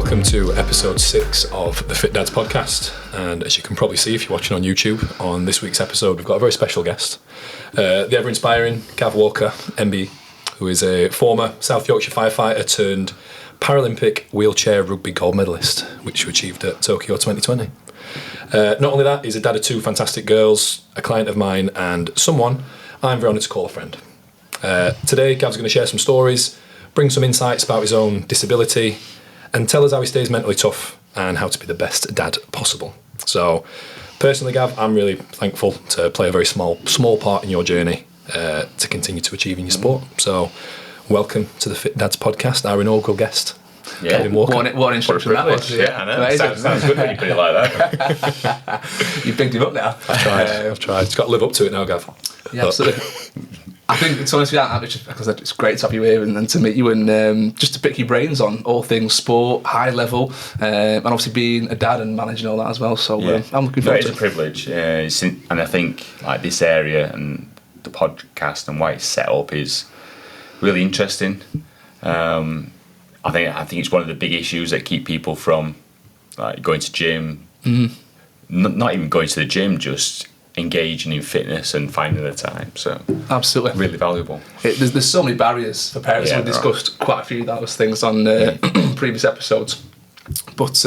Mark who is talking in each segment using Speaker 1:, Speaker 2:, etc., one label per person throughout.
Speaker 1: welcome to episode 6 of the Fit Dads podcast. And as you can probably see if you're watching on YouTube, on this week's episode we've got a very special guest, the ever inspiring Gavin Walker MBE, who is a former South Yorkshire Firefighter turned Paralympic wheelchair rugby gold medalist, which he achieved at Tokyo 2020. Not only that, he's a dad of 2 fantastic girls, a client of mine, and someone I'm very honoured to call a friend. Today, Gav's going to share some stories, bring some insights about his own disability, and tell us how he stays mentally tough and how to be the best dad possible. So, personally, Gav, I'm really thankful to play a very small part in your journey to continue to achieve in your sport. So, welcome to the Fit Dads podcast, our inaugural guest.
Speaker 2: Yeah,
Speaker 1: Gavin Walker.
Speaker 2: what an introduction that was.
Speaker 3: Yeah, I know. Sounds good when you put it like that.
Speaker 2: You've picked him up now.
Speaker 1: I've tried. It's got to live up to it now, Gav.
Speaker 2: Yeah, absolutely. I think it's honestly it's great to have you here and to meet you and just to pick your brains on all things sport, high level, and obviously being a dad and managing all that as well. So I'm looking forward to it.
Speaker 3: It's a privilege, and I think like this area and the podcast and why it's set up is really interesting. I think it's one of the big issues that keep people from like going to gym, not even going to the gym, just engaging in fitness and finding the time. So
Speaker 2: absolutely,
Speaker 3: really valuable.
Speaker 2: There's so many barriers for parents.
Speaker 3: Yeah,
Speaker 2: we discussed quite a few of those things on previous episodes, but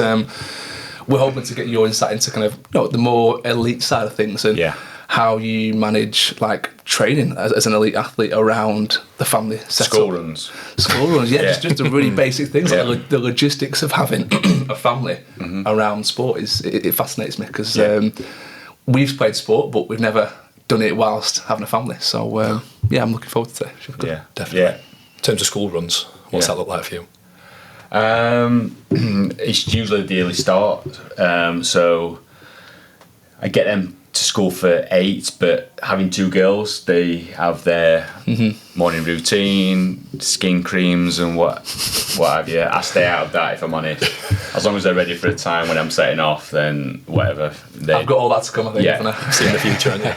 Speaker 2: we're hoping to get your insight into kind of the more elite side of things and how you manage like training as an elite athlete around the family setup.
Speaker 3: School runs,
Speaker 2: just the really basic things like the logistics of having a family around sport it fascinates me because we've played sport but we've never done it whilst having a family. So I'm looking forward to it.
Speaker 3: Yeah,
Speaker 1: definitely. Yeah. In terms of school runs, what's that look like for you?
Speaker 3: It's usually the daily start. So I get them to school for 8, but having 2 girls, they have their morning routine, skin creams and what have you. I stay out of that if I'm honest. As long as they're ready for a time when I'm setting off, then whatever.
Speaker 2: I've got all that to come, I think.
Speaker 3: Yeah,
Speaker 1: see in the future, aren't you?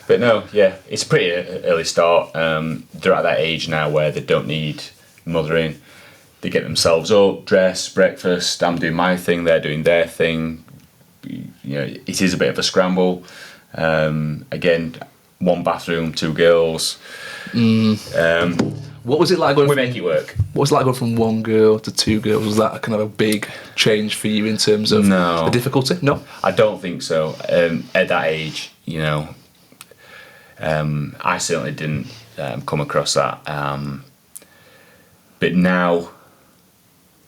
Speaker 3: But no, it's a pretty early start. They're at that age now where they don't need mothering. They get themselves up, dress, breakfast. I'm doing my thing, they're doing their thing. It is a bit of a scramble. Again, 1 bathroom, 2 girls.
Speaker 2: What was it like going?
Speaker 3: We make it work.
Speaker 2: What was it like going from 1 girl to 2 girls? Was that kind of a big change for you in terms of the difficulty? No,
Speaker 3: I don't think so. At that age, I certainly didn't come across that. But now,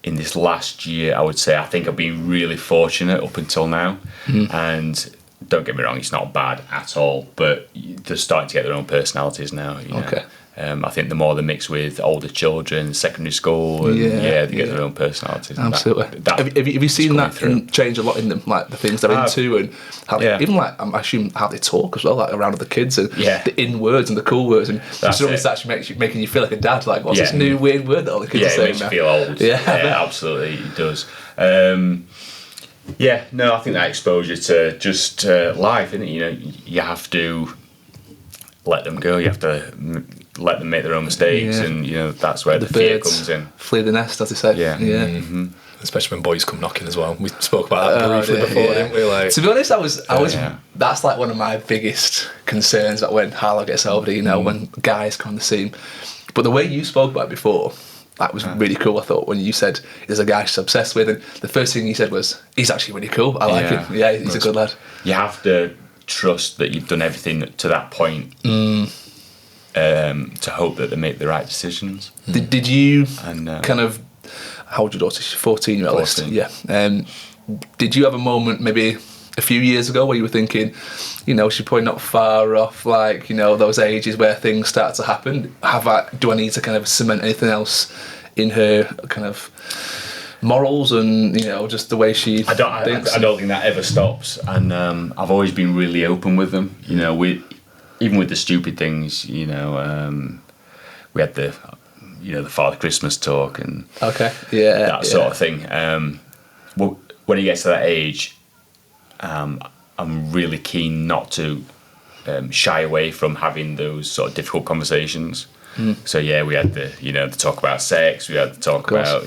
Speaker 3: in this last year, I would say I think I've been really fortunate up until now. And don't get me wrong, it's not bad at all, but they're starting to get their own personalities now.
Speaker 2: Okay.
Speaker 3: I think the more they mix with older children, secondary school, and they get their own personalities.
Speaker 2: Absolutely. Have you seen that change a lot in them, like the things they're into, and how even like I assume how they talk as well, like around other kids and the in words and the cool words, and it's actually making you feel like a dad. Like, what's this new weird word that all the kids are saying?
Speaker 3: It makes you feel old. Yeah, absolutely, it does. I think that exposure to just life, isn't it? You have to let them go. You have to let them make their own mistakes, and that's where the fear comes in.
Speaker 2: Flee the nest, as they say.
Speaker 3: Yeah.
Speaker 1: Especially when boys come knocking as well. We spoke about that briefly before, didn't we? Like,
Speaker 2: to be honest, I was. That's like one of my biggest concerns. That when Harlow gets older, when guys come on the scene. But the way you spoke about it before, that was really cool. I thought when you said there's a guy she's obsessed with, and the first thing you said was, "He's actually really cool. I like him. Yeah, he's a good lad."
Speaker 3: You have to trust that you've done everything to that point. To hope that they make the right decisions.
Speaker 2: Did you kind of, how old your daughter? She's 14, you're Medalist. Yeah. Did you have a moment maybe a few years ago where you were thinking, she's probably not far off, like, those ages where things start to happen? Do I need to kind of cement anything else in her kind of morals and just the way she thinks?
Speaker 3: I don't think that ever stops, and I've always been really open with them. Even with the stupid things, we had the Father Christmas talk and that sort of thing. When he gets to that age, I'm really keen not to shy away from having those sort of difficult conversations. So we had the talk about sex, we had the talk about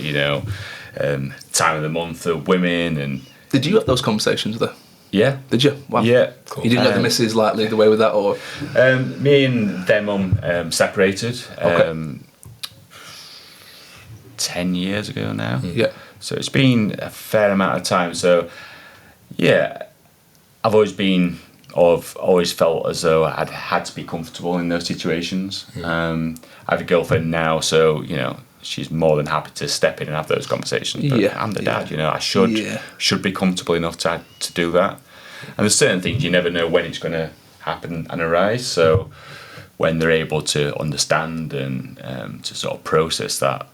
Speaker 3: time of the month of women. And
Speaker 2: did you have those conversations with her?
Speaker 3: Yeah.
Speaker 2: Did you? Wow.
Speaker 3: Yeah.
Speaker 2: Cool. You didn't let the missus like lead the way with that, or?
Speaker 3: Me and their mum separated.
Speaker 2: Okay.
Speaker 3: 10 years ago now.
Speaker 2: Yeah.
Speaker 3: So it's been a fair amount of time. So yeah, I've always felt as though I'd had to be comfortable in those situations. I have a girlfriend now, so she's more than happy to step in and have those conversations. But I'm the dad, I should be comfortable enough to do that. And there's certain things you never know when it's going to happen and arise. So when they're able to understand and to sort of process that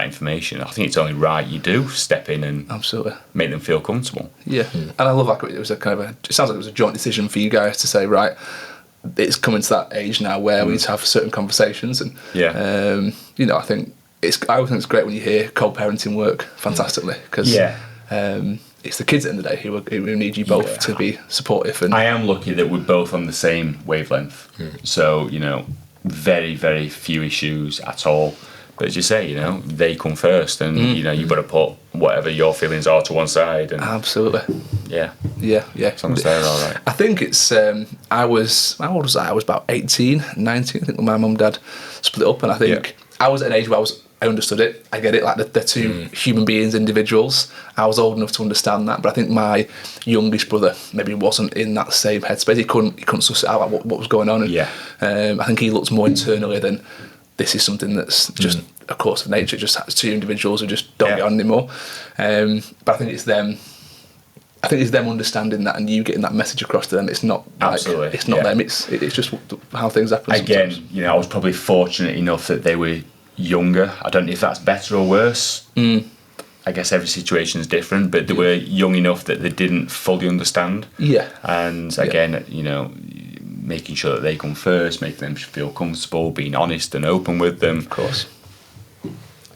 Speaker 3: information, I think it's only right you do step in and
Speaker 2: absolutely
Speaker 3: make them feel comfortable.
Speaker 2: Yeah, and I love that. It was it sounds like it was a joint decision for you guys to say, right, it's coming to that age now where we need to have certain conversations, and I think I always think it's great when you hear co-parenting work fantastically, because it's the kids at the end of the day who need you both to be supportive. And
Speaker 3: I am lucky that we're both on the same wavelength, so very, very few issues at all. But as you say, they come first, and you've got to put whatever your feelings are to one side. And
Speaker 2: absolutely.
Speaker 3: Yeah.
Speaker 2: As
Speaker 3: long as they're all right.
Speaker 2: I think it's. How old was I? I was about 18, 19. I think when my mum and dad split up, and I think I was at an age where I understood it. I get it. Like they're two human beings, individuals. I was old enough to understand that, but I think my youngest brother maybe wasn't in that same headspace. He couldn't suss it out, like what was going on. And, I think he looked more internally than. This is something that's just a course of nature. It just has two individuals who just don't get on anymore. But I think it's them. I think it's them understanding that and you getting that message across to them. It's not
Speaker 3: absolutely.
Speaker 2: It's not them. It's just how things happen.
Speaker 3: Again,
Speaker 2: sometimes.
Speaker 3: I was probably fortunate enough that they were younger. I don't know if that's better or worse. I guess every situation is different, but they were young enough that they didn't fully understand.
Speaker 2: Yeah.
Speaker 3: And again, making sure that they come first, making them feel comfortable, being honest and open with them,
Speaker 2: of course,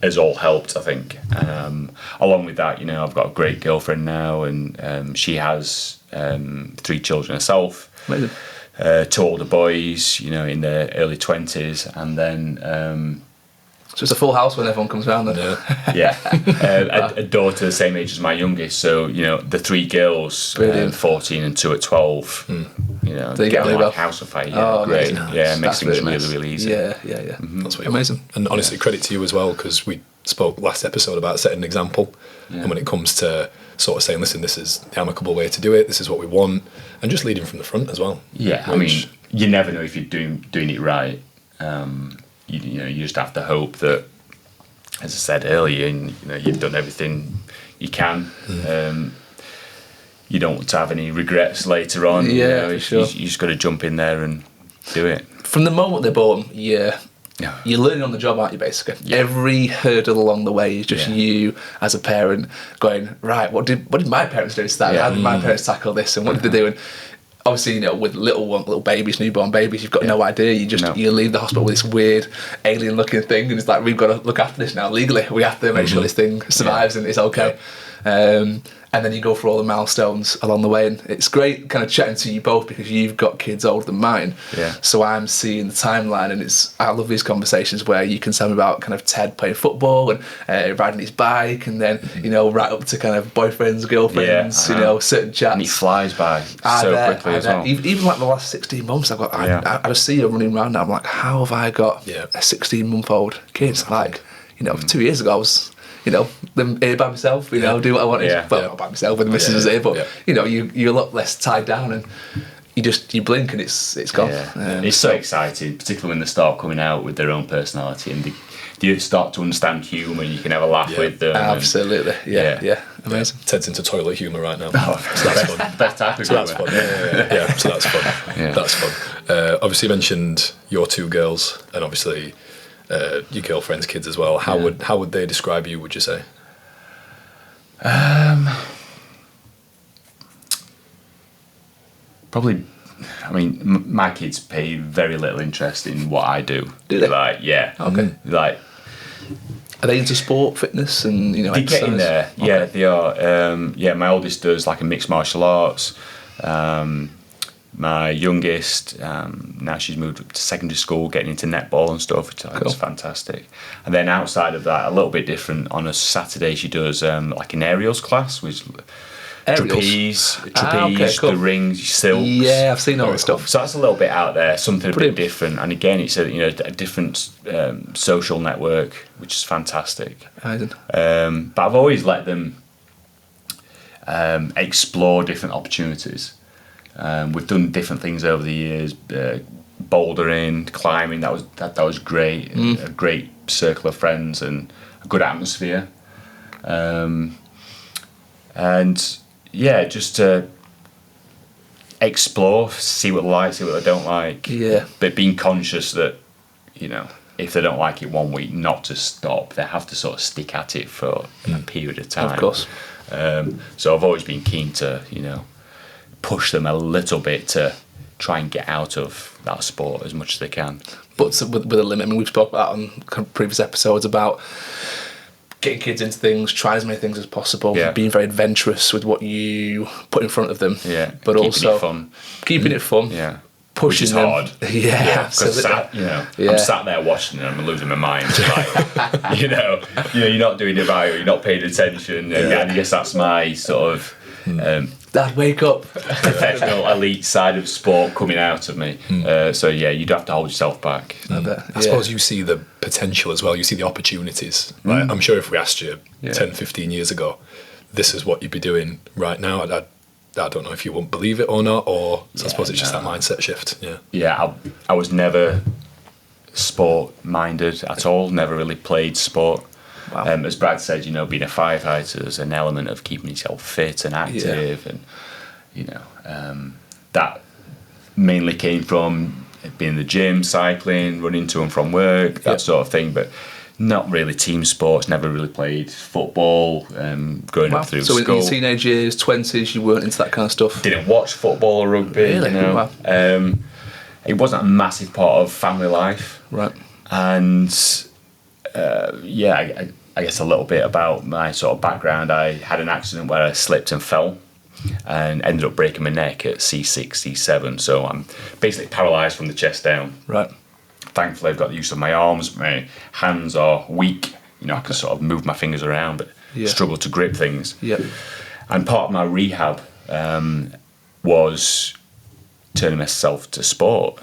Speaker 3: has all helped, I think. Along with that, I've got a great girlfriend now, and she has 3 children herself.
Speaker 2: Amazing.
Speaker 3: 2 older boys, in their early 20s, and then
Speaker 2: so it's a full house when everyone comes around then.
Speaker 3: A daughter the same age as my youngest, so the 3 girls, 14 and 2 at 12.
Speaker 2: They get really well.
Speaker 3: House of Fire, great.
Speaker 2: Nice.
Speaker 3: Yeah, it makes things
Speaker 2: really
Speaker 3: really easy.
Speaker 2: Yeah.
Speaker 1: That's what
Speaker 2: amazing.
Speaker 1: And honestly, credit to you as well, because we spoke last episode about setting an example, and when it comes to sort of saying, listen, this is the amicable way to do it, this is what we want, and just leading from the front as well.
Speaker 3: Yeah, I mean, you never know if you're doing it right. You just have to hope that, as I said earlier, you've done everything you can. You don't want to have any regrets later on.
Speaker 2: Yeah, sure.
Speaker 3: You just got to jump in there and do it.
Speaker 2: From the moment they're born, you're learning on the job, aren't you, basically? Yeah. Every hurdle along the way is just you as a parent going, right, what did my parents do to that? How did my parents tackle this, and what did they do? And obviously, with little babies, newborn babies, you've got no idea. You leave the hospital with this weird alien-looking thing, and it's like, we've got to look after this now legally. We have to make sure this thing survives and it's okay. And then you go through all the milestones along the way, and it's great kind of chatting to you both because you've got kids older than mine. So I'm seeing the timeline, and I love these conversations where you can tell me about kind of Ted playing football and riding his bike, and then right up to kind of boyfriends, girlfriends, certain chats.
Speaker 3: And he flies by so quickly as well.
Speaker 2: Even like the last 16 months, I just see her running around now. I'm like, how have I got a 16-month-old kid? Like, 2 years ago I was. Them here by myself, do what I wanted. Well, not by myself, when the missus is here, but you're a lot less tied down, and you blink and it's gone.
Speaker 3: It's so exciting, particularly when they start coming out with their own personality and you start to understand humour and you can have a laugh with them.
Speaker 2: Absolutely, yeah. Amazing.
Speaker 1: Ted's into toilet humour right now.
Speaker 3: So that's fun. Best type of
Speaker 1: humour. That's fun. Yeah. So that's fun. That's fun. Obviously, you mentioned your 2 girls, and obviously. Your girlfriend's kids as well. How would they describe you, would you say?
Speaker 3: Probably. I mean, my kids pay very little interest in what I do.
Speaker 2: Do they?
Speaker 3: Okay.
Speaker 2: Are they into sport, fitness, and
Speaker 3: they
Speaker 2: exercise?
Speaker 3: get in there. Okay. Yeah, they are. My oldest does like a mixed martial arts. my youngest, now she's moved up to secondary school, getting into netball and stuff, which is fantastic. And then outside of that, a little bit different, on a Saturday she does like an aerials class, which trapeze, the rings, silks.
Speaker 2: Yeah, I've seen all that stuff.
Speaker 3: So that's a little bit out there, something a bit different. And again, it's a different social network, which is fantastic. But I've always let them explore different opportunities. We've done different things over the years, bouldering, climbing. That was great. A great circle of friends and a good atmosphere. And yeah, just to explore, see what they like, see what they don't like.
Speaker 2: Yeah.
Speaker 3: But being conscious that, if they don't like it one week, not to stop. They have to sort of stick at it for a period of time.
Speaker 2: Of course.
Speaker 3: So I've always been keen to, push them a little bit to try and get out of that sport as much as they can.
Speaker 2: But with a limit. I mean, we've spoke about on previous episodes about getting kids into things, trying as many things as possible, being very adventurous with what you put in front of them.
Speaker 3: Yeah,
Speaker 2: but
Speaker 3: keeping
Speaker 2: also
Speaker 3: it fun.
Speaker 2: Keeping it fun.
Speaker 3: Yeah.
Speaker 2: Pushing them.
Speaker 3: Hard.
Speaker 2: Yeah, absolutely.
Speaker 3: I'm sat there watching them and losing my mind. Like, you're not doing it right, or you're not paying attention. And I guess that's my sort of
Speaker 2: Dad, wake up.
Speaker 3: professional elite side of sport coming out of me. So yeah, you'd have to hold yourself back.
Speaker 1: I suppose you see the potential as well. You see the opportunities. Like, I'm sure if we asked you 10, 15 years ago, this is what you'd be doing right now, I don't know if you wouldn't believe it or not, or I suppose it's just that mindset shift.
Speaker 3: Yeah, I was never sport minded at all. Never really played sport.
Speaker 2: Wow.
Speaker 3: As Brad said, being a firefighter, there's an element of keeping yourself fit and active, and that mainly came from being in the gym, cycling, running to and from work, that sort of thing. But not really team sports. Never really played football. Growing up through school.
Speaker 2: So in your teenage years, 20s, you weren't into that kind of stuff.
Speaker 3: Didn't watch football or rugby.
Speaker 2: Really? Wow.
Speaker 3: It wasn't a massive part of family life.
Speaker 2: Right.
Speaker 3: And I guess a little bit about my sort of background. I had an accident where I slipped and fell and ended up breaking my neck at C6, C7. So I'm basically paralysed from the chest down.
Speaker 2: Right.
Speaker 3: Thankfully, I've got the use of my arms. My hands are weak. I can sort of move my fingers around, but struggle to grip things.
Speaker 2: Yeah.
Speaker 3: And part of my rehab was turning myself to sport.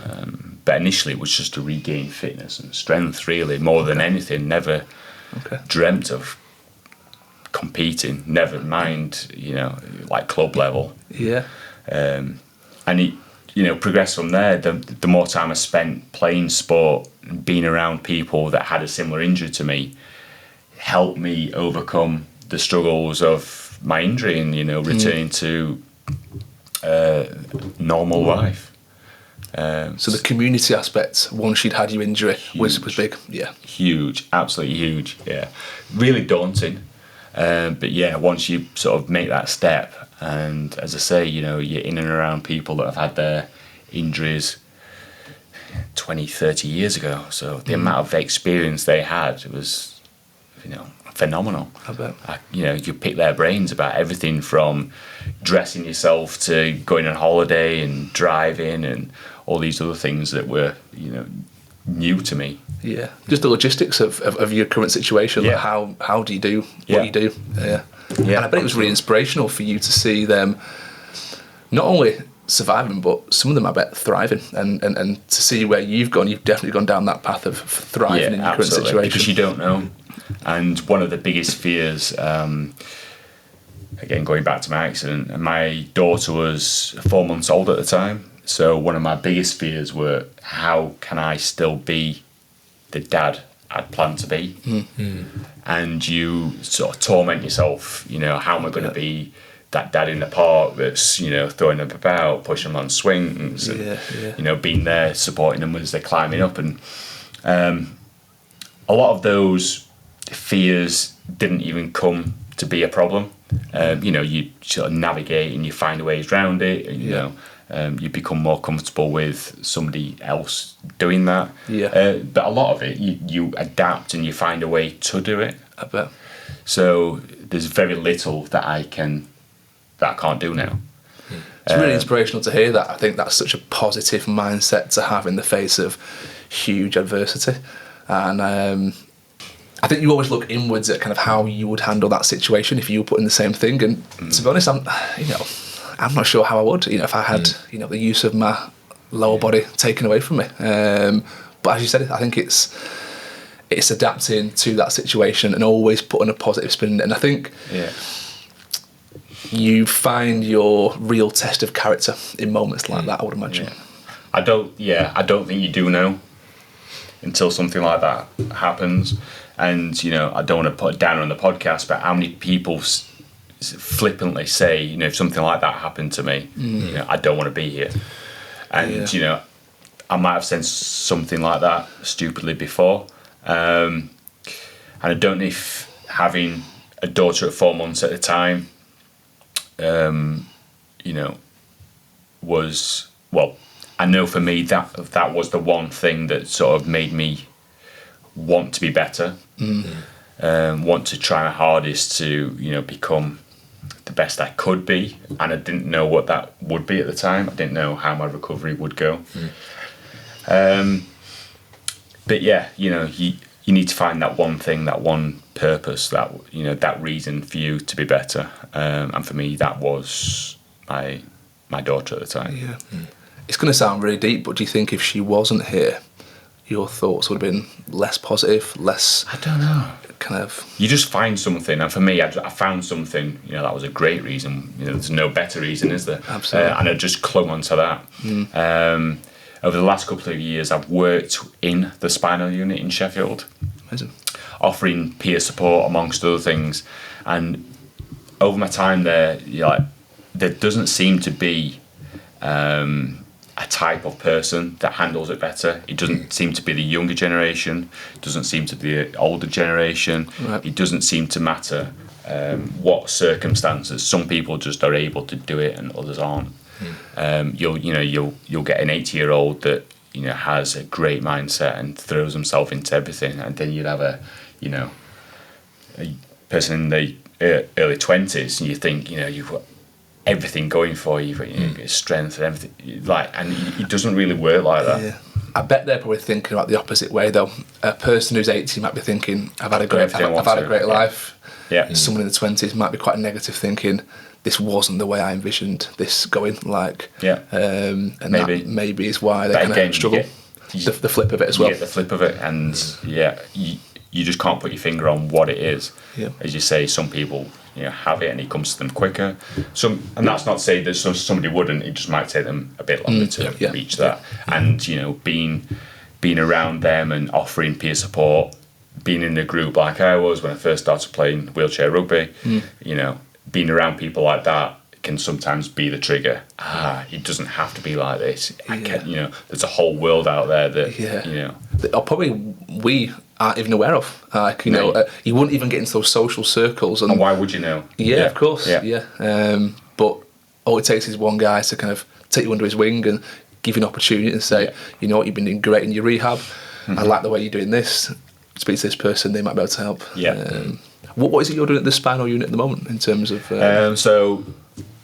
Speaker 3: But initially, it was just to regain fitness and strength, really, more than anything. Never dreamt of competing, never mind, like club level.
Speaker 2: Yeah.
Speaker 3: And it, progressed from there. The more time I spent playing sport and being around people that had a similar injury to me helped me overcome the struggles of my injury and, returning to normal life.
Speaker 2: So the community aspect, once you'd had your injury, was big. Yeah.
Speaker 3: Huge, absolutely huge. Yeah. Really daunting. But yeah, once you sort of make that step, and as I say, you're in and around people that have had their injuries 20, 30 years ago. So the amount of experience they had was, phenomenal.
Speaker 2: I bet.
Speaker 3: You pick their brains about everything from dressing yourself to going on holiday and driving and all these other things that were, new to me.
Speaker 2: Yeah, just the logistics of your current situation.
Speaker 3: Yeah.
Speaker 2: Like how do you do what you do? Yeah. And I bet it was really inspirational for you to see them not only surviving, but some of them I bet thriving, and to see where you've definitely gone down that path of thriving in your current situation.
Speaker 3: Because you don't know. And one of the biggest fears, again going back to my accident, my daughter was 4 months old at the time. So one of my biggest fears were, how can I still be the dad I'd planned to be? Mm-hmm. And you sort of torment yourself, how am I going to be that dad in the park that's, throwing them about, pushing them on swings, and, being there, supporting them as they're climbing up. And a lot of those fears didn't even come to be a problem. You sort of navigate and you find ways around it, and, you become more comfortable with somebody else doing that.
Speaker 2: Yeah.
Speaker 3: But a lot of it, you adapt and you find a way to do it.
Speaker 2: I bet.
Speaker 3: So there's very little that I can't do now.
Speaker 2: It's really inspirational to hear that. I think that's such a positive mindset to have in the face of huge adversity. And I think you always look inwards at kind of how you would handle that situation if you were put in the same thing. And to be honest, I'm not sure how I would, if I had, the use of my lower body taken away from me. But as you said, I think it's adapting to that situation and always putting a positive spin in it. And I think you find your real test of character in moments like that, I would imagine.
Speaker 3: I don't think you do know until something like that happens. And, I don't want to put it down on the podcast, but how many people flippantly say, if something like that happened to me, I don't want to be here. And, I might have said something like that stupidly before. And I don't know if having a daughter at 4 months at the time, was, well, I know for me that was the one thing that sort of made me want to be better, want to try my hardest to, become the best I could be. And I didn't know what that would be at the time. I didn't know how my recovery would go. But yeah, you need to find that one thing, that one purpose, that that reason for you to be better. And for me, that was my daughter at the time.
Speaker 2: Yeah. It's going to sound really deep, but do you think if she wasn't here, your thoughts would have been less positive, less?
Speaker 3: I don't know.
Speaker 2: Kind of.
Speaker 3: You just find something, and for me, I found something. That was a great reason. There's no better reason, is there?
Speaker 2: Absolutely.
Speaker 3: And I just clung onto that. Over the last couple of years, I've worked in the spinal unit in Sheffield.
Speaker 2: Amazing.
Speaker 3: Offering peer support amongst other things, and over my time there, there doesn't seem to be a type of person that handles it better. It doesn't seem to be the younger generation. It doesn't seem to be the older generation.
Speaker 2: Right.
Speaker 3: It doesn't seem to matter what circumstances. Some people just are able to do it, and others aren't. You'll get an 80-year-old that has a great mindset and throws himself into everything, and then you'd have a person in the early 20s, and you think you've got everything going for you, you've got strength and everything, and it doesn't really work like that.
Speaker 2: Yeah. I bet they're probably thinking about the opposite way though. A person who's 80 might be thinking, I've had a great life.
Speaker 3: Yeah.
Speaker 2: Someone in the 20s might be quite negative, thinking, this wasn't the way I envisioned this going. And
Speaker 3: maybe.
Speaker 2: that maybe is why they kind of struggle. The flip of it as well.
Speaker 3: You get the flip of it, and you just can't put your finger on what it is.
Speaker 2: Yeah.
Speaker 3: As you say, some people have it and it comes to them quicker. And that's not to say that somebody wouldn't. It just might take them a bit longer to reach that.
Speaker 2: Yeah.
Speaker 3: And being around them and offering peer support, being in a group like I was when I first started playing wheelchair rugby, being around people like that can sometimes be the trigger. It doesn't have to be like this. There's a whole world out there that
Speaker 2: or probably we aren't even aware of. You wouldn't even get into those social circles. And
Speaker 3: why would you know?
Speaker 2: Yeah, of course. Yeah. But all it takes is one guy to kind of take you under his wing and give you an opportunity and say, you know what, you've been doing great in your rehab. I like the way you're doing this. Speak to this person, they might be able to help.
Speaker 3: Yeah.
Speaker 2: What is it you're doing at the spinal unit at the moment in terms of?
Speaker 3: So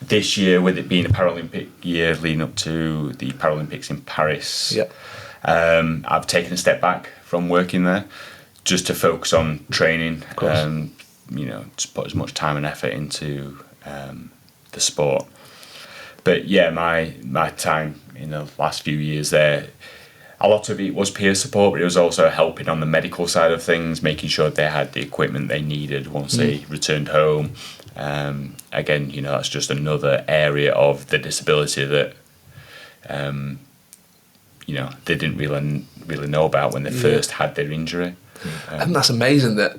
Speaker 3: this year, with it being a Paralympic year leading up to the Paralympics in Paris, I've taken a step back from working there just to focus on training. To put as much time and effort into the sport. But yeah, my time in the last few years there, a lot of it was peer support, but it was also helping on the medical side of things, making sure they had the equipment they needed once they returned home. Again, that's just another area of the disability that they didn't really know about when they first had their injury.
Speaker 2: And that's amazing that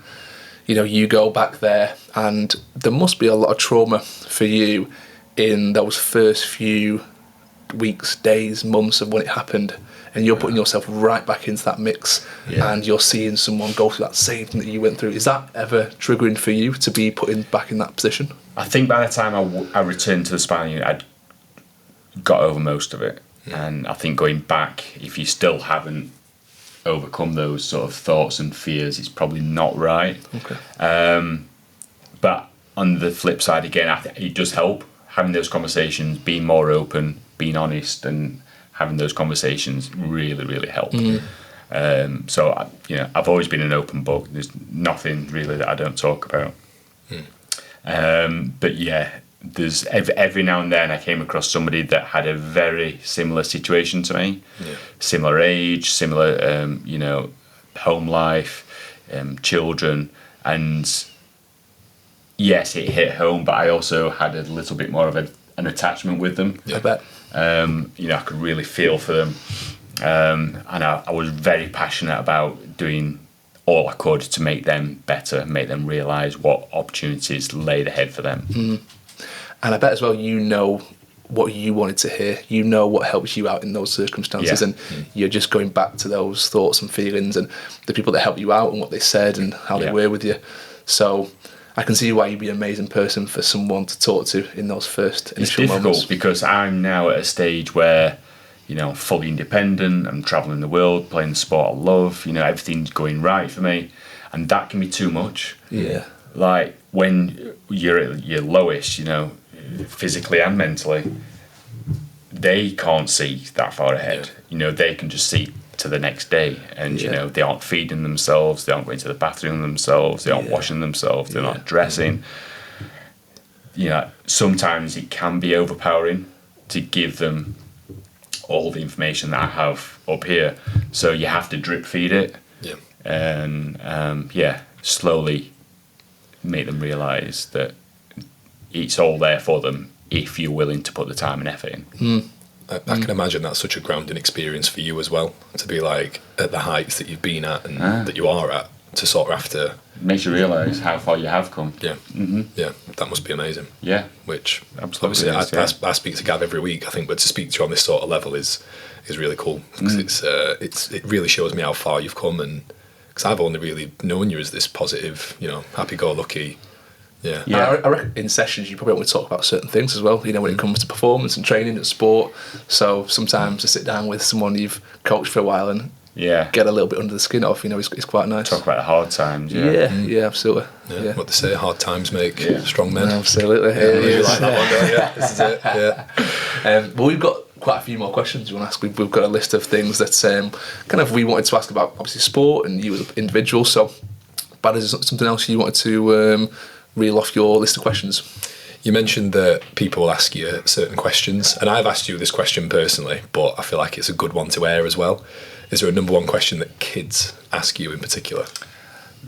Speaker 2: you go back there, and there must be a lot of trauma for you in those first few weeks, days, months of when it happened, and you're putting yourself right back into that mix, and you're seeing someone go through that same thing that you went through. Is that ever triggering for you to be put back in that position?
Speaker 3: I think by the time I returned to the spinal unit, I'd got over most of it. And I think going back, if you still haven't overcome those sort of thoughts and fears, it's probably not right.
Speaker 2: Okay.
Speaker 3: But on the flip side, again, it does help having those conversations, being more open, being honest, and having those conversations really, really help. So, I've always been an open book. There's nothing really that I don't talk about. But yeah, there's every now and then I came across somebody that had a very similar situation to me, similar age, similar, home life, children, and yes, it hit home, but I also had a little bit more of an attachment with them.
Speaker 2: I bet.
Speaker 3: I could really feel for them. And I was very passionate about doing all I could to make them better, make them realise what opportunities laid ahead for them.
Speaker 2: And I bet as well, what you wanted to hear, what helps you out in those circumstances, and you're just going back to those thoughts and feelings and the people that helped you out and what they said and how they were with you. So I can see why you'd be an amazing person for someone to talk to in those first initial moments.
Speaker 3: It's difficult because I'm now at a stage where, I'm fully independent, I'm travelling the world, playing the sport I love, everything's going right for me, and that can be too much.
Speaker 2: Yeah.
Speaker 3: Like when you're at your lowest, physically and mentally, they can't see that far ahead. They can just see to the next day, and they aren't feeding themselves, they aren't going to the bathroom themselves, they aren't washing themselves, they're not dressing. Sometimes it can be overpowering to give them all the information that I have up here, so you have to drip feed it, and slowly make them realise that it's all there for them if you're willing to put the time and effort in.
Speaker 1: I can imagine that's such a grounding experience for you as well, to be like at the heights that you've been at and that you are at, to sort of have to...
Speaker 3: Makes you realise how far you have come.
Speaker 1: Yeah, yeah, that must be amazing.
Speaker 3: Yeah.
Speaker 1: Which,
Speaker 3: absolutely
Speaker 1: obviously, I speak to Gav every week, I think, but to speak to you on this sort of level is really cool, because it really shows me how far you've come, and because I've only really known you as this positive, happy-go-lucky... Yeah.
Speaker 2: I reckon in sessions you probably want to talk about certain things as well, when it comes to performance and training and sport. So sometimes to sit down with someone you've coached for a while and get a little bit under the skin off, it's quite nice.
Speaker 3: Talk about the hard times,
Speaker 2: yeah, absolutely.
Speaker 1: Yeah. What they say, hard times make strong men.
Speaker 2: Absolutely.
Speaker 1: You like that one, don't you? This is it. Yeah.
Speaker 2: Well, we've got quite a few more questions we want to ask. We've got a list of things that we wanted to ask about, obviously sport and you as an individual. So, but is there something else you wanted to reel off your list of questions?
Speaker 1: You mentioned that people will ask you certain questions, and I've asked you this question personally, but I feel like it's a good one to air as well. Is there a number one question that kids ask you in particular?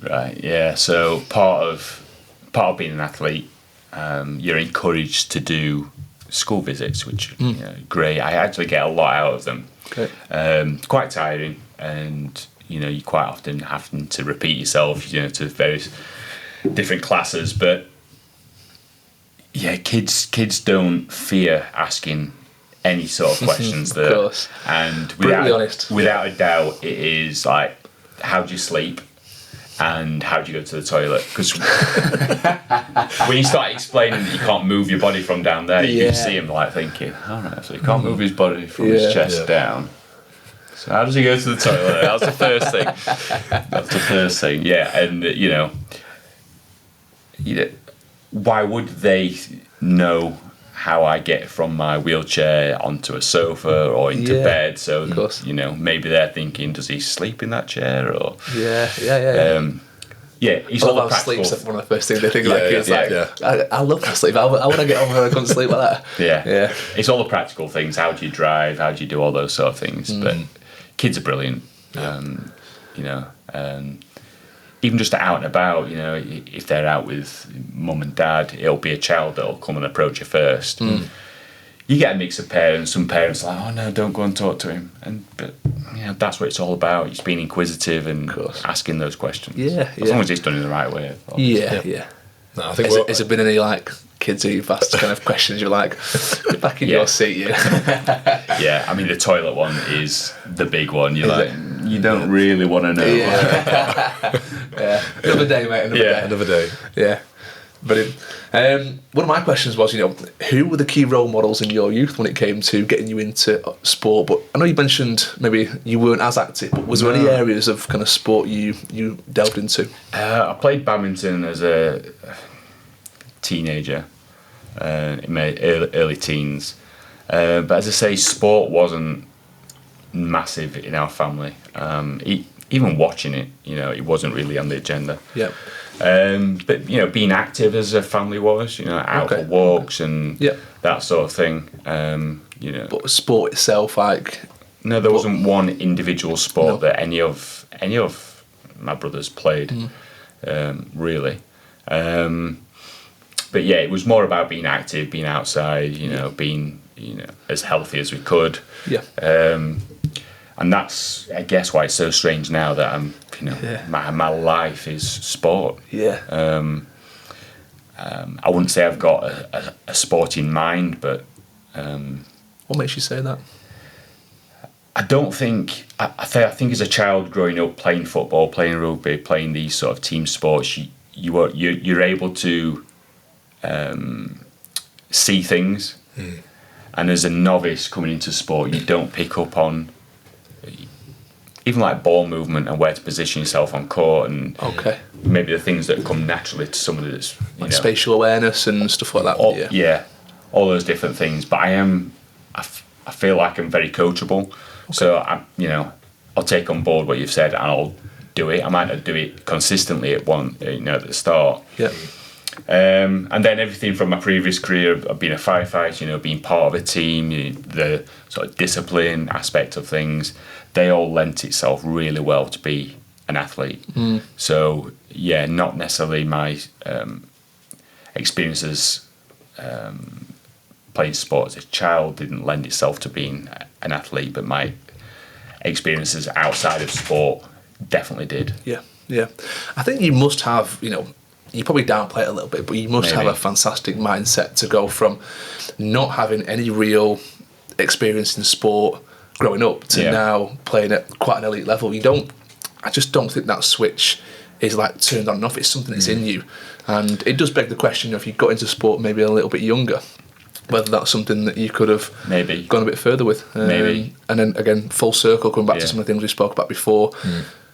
Speaker 3: Right, yeah. So part of being an athlete, you're encouraged to do school visits, which great. I actually get a lot out of them.
Speaker 2: Okay.
Speaker 3: Quite tiring, and you quite often having to repeat yourself, to various different classes, but kids don't fear asking any sort of questions there.
Speaker 2: Of course.
Speaker 3: And without a doubt, it is like, how do you sleep and how do you go to the toilet? Because when you start explaining that you can't move your body from down there, you can see him like thinking, all right, so he can't move his body from his chest down. So how does he go to the toilet? That's the first thing. Yeah, and why would they know how I get from my wheelchair onto a sofa or into bed? So maybe they're thinking, does he sleep in that chair? Or it's all the practical.
Speaker 2: Sleep's one of the first things they think about kids. I love that sleep. How would I get over when I couldn't sleep like that?
Speaker 3: Yeah. It's all the practical things. How do you drive? How do you do all those sort of things? But kids are brilliant. Even just out and about, if they're out with mum and dad, it'll be a child that'll come and approach you first. You get a mix of parents. Some parents are like, oh no, don't go and talk to him. But that's what it's all about. It's being inquisitive and asking those questions. As long as it's done in the right way.
Speaker 2: Yeah. No, I think has there been any kids who you've asked kind of questions you're like, get back in your seat,
Speaker 3: Yeah, I mean the toilet one is the big one. You're you don't really want to know.
Speaker 2: Another day, mate.
Speaker 1: Another day.
Speaker 2: Yeah. But one of my questions was, who were the key role models in your youth when it came to getting you into sport? But I know you mentioned maybe you weren't as active, but was there any areas of kind of sport you delved into?
Speaker 3: I played badminton as a teenager. in my early teens. But as I say, sport wasn't massive in our family. Even watching it, it wasn't really on the agenda.
Speaker 2: Yeah.
Speaker 3: But being active as a family was, out for walks and that sort of thing.
Speaker 2: But sport itself, like,
Speaker 3: no, there wasn't one individual sport that any of my brothers played, really. But yeah, it was more about being active, being outside, being as healthy as we could.
Speaker 2: Yeah.
Speaker 3: And that's, I guess, why it's so strange now that I'm, my life is sport.
Speaker 2: Yeah.
Speaker 3: I wouldn't say I've got a sporting mind, but
Speaker 2: what makes you say that?
Speaker 3: I don't think. I think as a child growing up, playing football, playing rugby, playing these sort of team sports, you're able to see things, and as a novice coming into sport, you don't pick up on even like ball movement and where to position yourself on court, and maybe the things that come naturally to somebody that's
Speaker 2: like spatial awareness and stuff like that.
Speaker 3: All those different things. But I feel like I'm very coachable, so I'll take on board what you've said and I'll do it. I might not do it consistently at the start.
Speaker 2: Yeah.
Speaker 3: And then everything from my previous career of being a firefighter, being part of a team, the sort of discipline aspect of things, they all lent itself really well to be an athlete. So yeah, not necessarily my experiences playing sport as a child didn't lend itself to being an athlete, but my experiences outside of sport definitely did.
Speaker 2: Yeah. I think you must have, you probably downplay it a little bit, but you must have a fantastic mindset to go from not having any real experience in sport growing up to now playing at quite an elite level. I just don't think that switch is like turned on and off. It's something that's in you. And it does beg the question, if you got into sport maybe a little bit younger, whether that's something that you could have gone a bit further with. And then again, full circle, coming back to some of the things we spoke about before,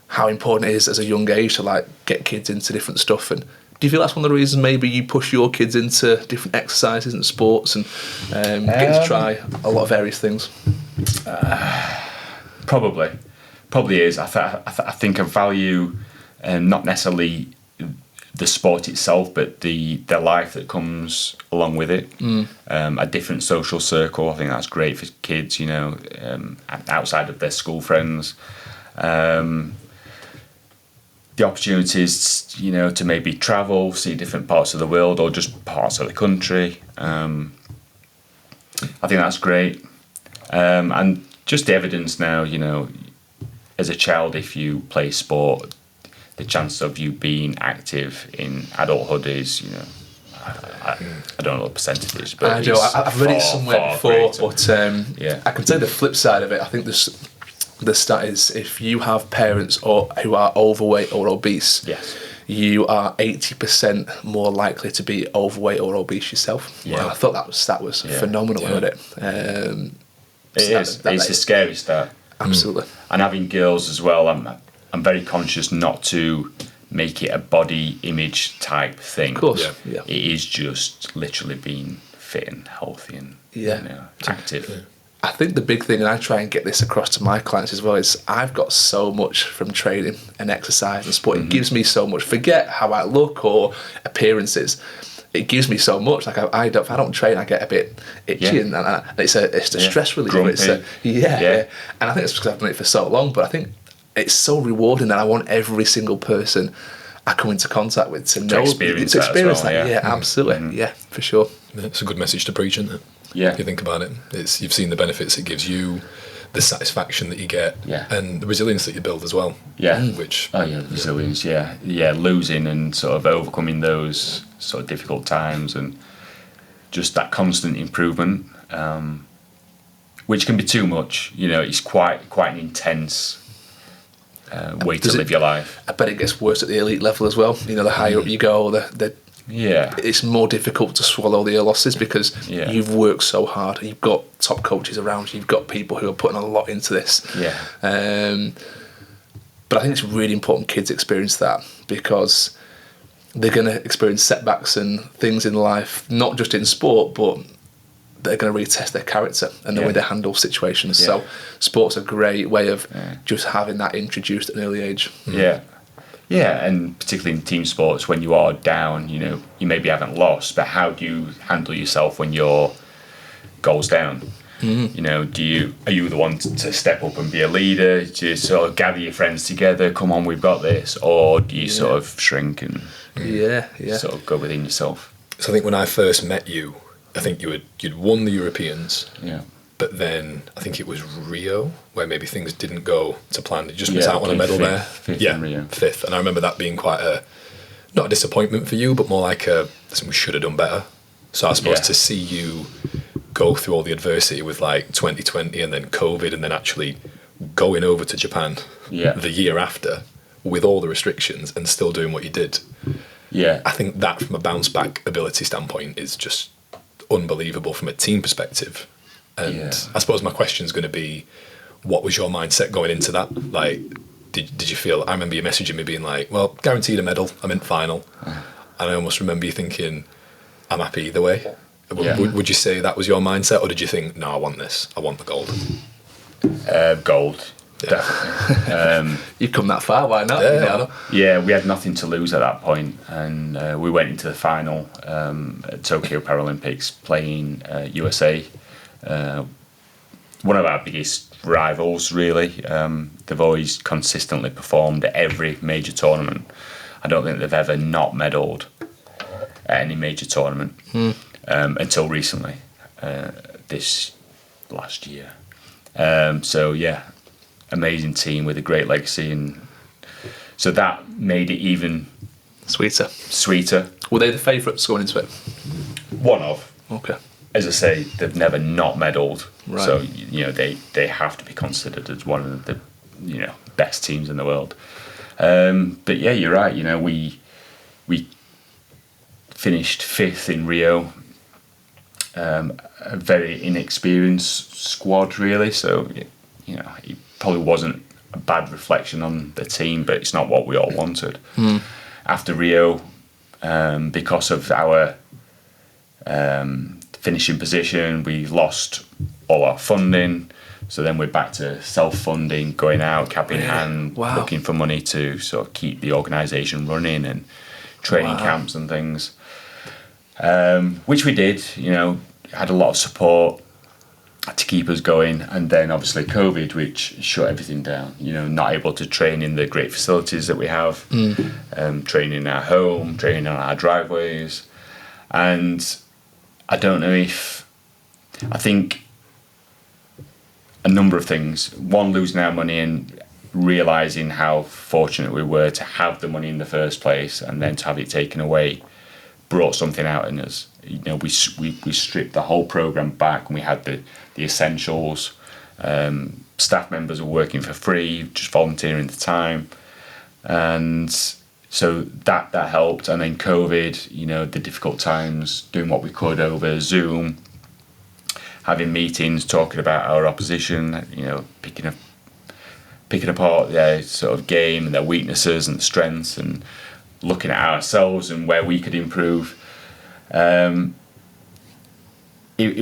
Speaker 2: how important it is as a young age to like get kids into different stuff. And do you feel that's one of the reasons maybe you push your kids into different exercises and sports and get to try a lot of various things?
Speaker 3: Probably is. I think I value not necessarily the sport itself, but the life that comes along with it. A different social circle. I think that's great for kids. Outside of their school friends. The opportunities, to maybe travel, see different parts of the world or just parts of the country. I think that's great. And just the evidence now, as a child, if you play sport, the chance of you being active in adulthood is, I don't know the percentages, but
Speaker 2: I've read it somewhere before, but I can say the flip side of it. I think the stat is if you have parents who are overweight or obese, you are 80% more likely to be overweight or obese yourself. Yeah. Well, I thought that was phenomenal, wasn't it?
Speaker 3: It's a scary stat.
Speaker 2: Absolutely.
Speaker 3: And having girls as well, I'm very conscious not to make it a body image type thing.
Speaker 2: Of course.
Speaker 3: Yeah. It is just literally being fit and healthy and active. Yeah.
Speaker 2: I think the big thing, and I try and get this across to my clients as well, is I've got so much from training and exercise and sport. It gives me so much. Forget how I look or appearances. It gives me so much. Like if I don't train, I get a bit itchy, and it's a stress reliever.
Speaker 3: Grumpy.
Speaker 2: And I think it's because I've done it for so long. But I think it's so rewarding that I want every single person I come into contact with to know,
Speaker 3: experience
Speaker 2: that. Yeah, absolutely. Yeah, for sure.
Speaker 1: Yeah, it's a good message to preach, isn't it?
Speaker 3: Yeah.
Speaker 1: If you think about it, you've seen the benefits it gives you, the satisfaction that you get, and the resilience that you build as well.
Speaker 3: Yeah.
Speaker 1: Resilience.
Speaker 3: Yeah, losing and sort of overcoming those sort of difficult times and just that constant improvement, which can be too much. It's quite an intense way to live your life.
Speaker 2: I bet it gets worse at the elite level as well. The higher up you go, it's more difficult to swallow the losses because you've worked so hard. You've got top coaches around you. You've got people who are putting a lot into this. But I think it's really important kids experience that because they're going to experience setbacks and things in life, not just in sport, but they're going to retest their character and the way they handle situations. So sport's a great way of just having that introduced at an early age.
Speaker 3: Yeah, and particularly in team sports, when you are down, you know, you maybe haven't lost, but how do you handle yourself when your goal's down? You know, are you the one to step up and be a leader? Do you sort of gather your friends together, come on, we've got this? Or do you sort of shrink and sort of go within yourself?
Speaker 1: So I think when I first met you, I think you'd won the Europeans.
Speaker 3: Yeah.
Speaker 1: But then I think it was Rio where maybe things didn't go to plan. You just missed out on a medal there.
Speaker 3: Fifth in Rio.
Speaker 1: Fifth. And I remember that being quite not a disappointment for you, but more like we should have done better. So I suppose to see you go through all the adversity with like 2020 and then COVID and then actually going over to Japan the year after with all the restrictions and still doing what you did.
Speaker 3: Yeah.
Speaker 1: I think that from a bounce back ability standpoint is just unbelievable from a team perspective. And I suppose my question is going to be, what was your mindset going into that? Like, did you feel, I remember you messaging me being like, well, guaranteed a medal, I'm in final. And I almost remember you thinking, I'm happy either way. Would you say that was your mindset, or did you think, no, I want this, I want the gold?
Speaker 3: Gold, definitely.
Speaker 2: You've come that far, why not?
Speaker 3: Yeah, we had nothing to lose at that point, and we went into the final at Tokyo Paralympics playing USA. One of our biggest rivals, really. They've always consistently performed at every major tournament. I don't think they've ever not medalled at any major tournament until recently, this last year. So yeah, amazing team with a great legacy, and so that made it even
Speaker 2: sweeter.
Speaker 3: Were
Speaker 2: they the favourites going into it?
Speaker 3: One of.
Speaker 2: Okay.
Speaker 3: As I say, they've never not medalled,
Speaker 2: right.
Speaker 3: So you know they have to be considered as one of the best teams in the world. But yeah, you're right. You know, we finished fifth in Rio. A very inexperienced squad, really. So you know, it probably wasn't a bad reflection on the team, but it's not what we all wanted. After Rio, because of our finishing position, we lost all our funding, so then we're back to self-funding, going out cap in hand, looking for money to sort of keep the organisation running and training camps and things, which we did. You know, had a lot of support to keep us going, and then obviously COVID, which shut everything down. You know, not able to train in the great facilities that we have, training in our home, training on our driveways, and I don't know if, I think a number of things. One, losing our money and realising how fortunate we were to have the money in the first place, and then to have it taken away, brought something out in us. You know, we stripped the whole programme back, and we had the essentials. Staff members were working for free, just volunteering the time. And so that helped. And then COVID, you know, the difficult times, doing what we could over Zoom, having meetings, talking about our opposition, you know, picking apart their sort of game and their weaknesses and strengths, and looking at ourselves and where we could improve. It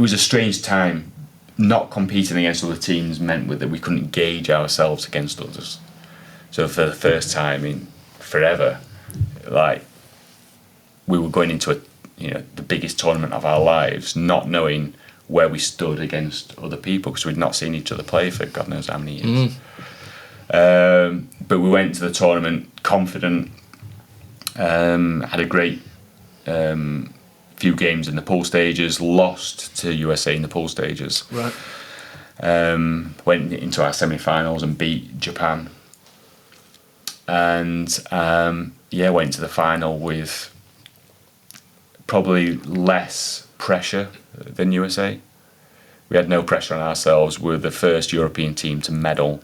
Speaker 3: was a strange time. Not competing against other teams meant that we couldn't gauge ourselves against others. So for the first time in forever, like, we were going into the biggest tournament of our lives, not knowing where we stood against other people, because we'd not seen each other play for God knows how many years. But we went to the tournament confident, had a great few games in the pool stages, lost to USA in the pool stages.
Speaker 2: Right.
Speaker 3: Went into our semi-finals and beat Japan. And went to the final with probably less pressure than USA. We had no pressure on ourselves. We were the first European team to medal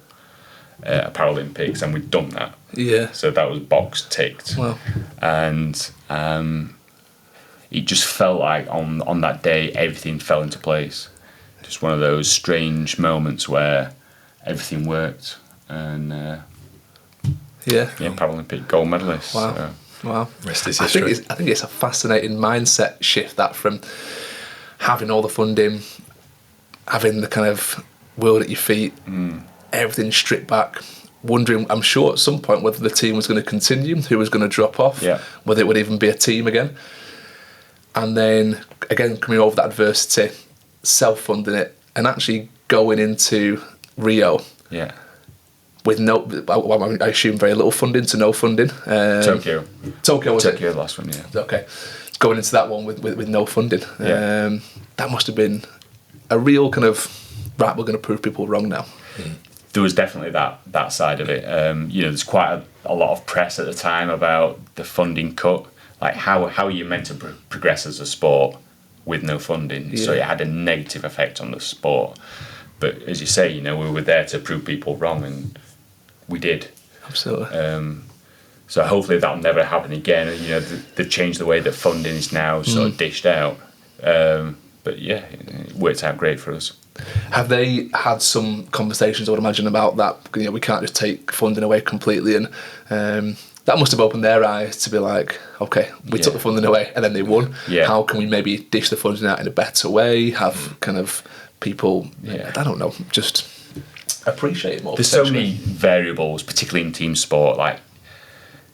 Speaker 3: at Paralympics, and we'd done that.
Speaker 2: Yeah.
Speaker 3: So that was box ticked.
Speaker 2: Wow.
Speaker 3: And it just felt like on that day everything fell into place. Just one of those strange moments where everything worked, and Paralympic gold medalist.
Speaker 2: Wow.
Speaker 3: So.
Speaker 2: Wow.
Speaker 1: Rest is history.
Speaker 2: I think it's a fascinating mindset shift, that from having all the funding, having the kind of world at your feet, everything stripped back, wondering, I'm sure at some point, whether the team was going to continue, who was going to drop off, whether it would even be a team again. And then, again, coming over that adversity, self-funding it, and actually going into Rio with no, I assume, very little funding to no funding.
Speaker 3: Tokyo was
Speaker 2: it?
Speaker 3: The last one, yeah.
Speaker 2: Okay. Going into that one with no funding. That must have been a real kind of, right, we're going to prove people wrong now.
Speaker 3: There was definitely that side of it. There's quite a lot of press at the time about the funding cut, like how are you meant to progress as a sport with no funding? So it had a negative effect on the sport. But as you say, we were there to prove people wrong, and we did.
Speaker 2: Absolutely.
Speaker 3: So hopefully that'll never happen again. They've changed the way that funding is now sort of dished out. But yeah, it worked out great for us.
Speaker 2: Have they had some conversations, I would imagine, about that? We can't just take funding away completely, and that must have opened their eyes to be like, okay, we took the funding away and then they won. How can we maybe dish the funding out in a better way? Have kind of people, I don't know, just appreciate it more.
Speaker 3: There's so many variables, particularly in team sport. Like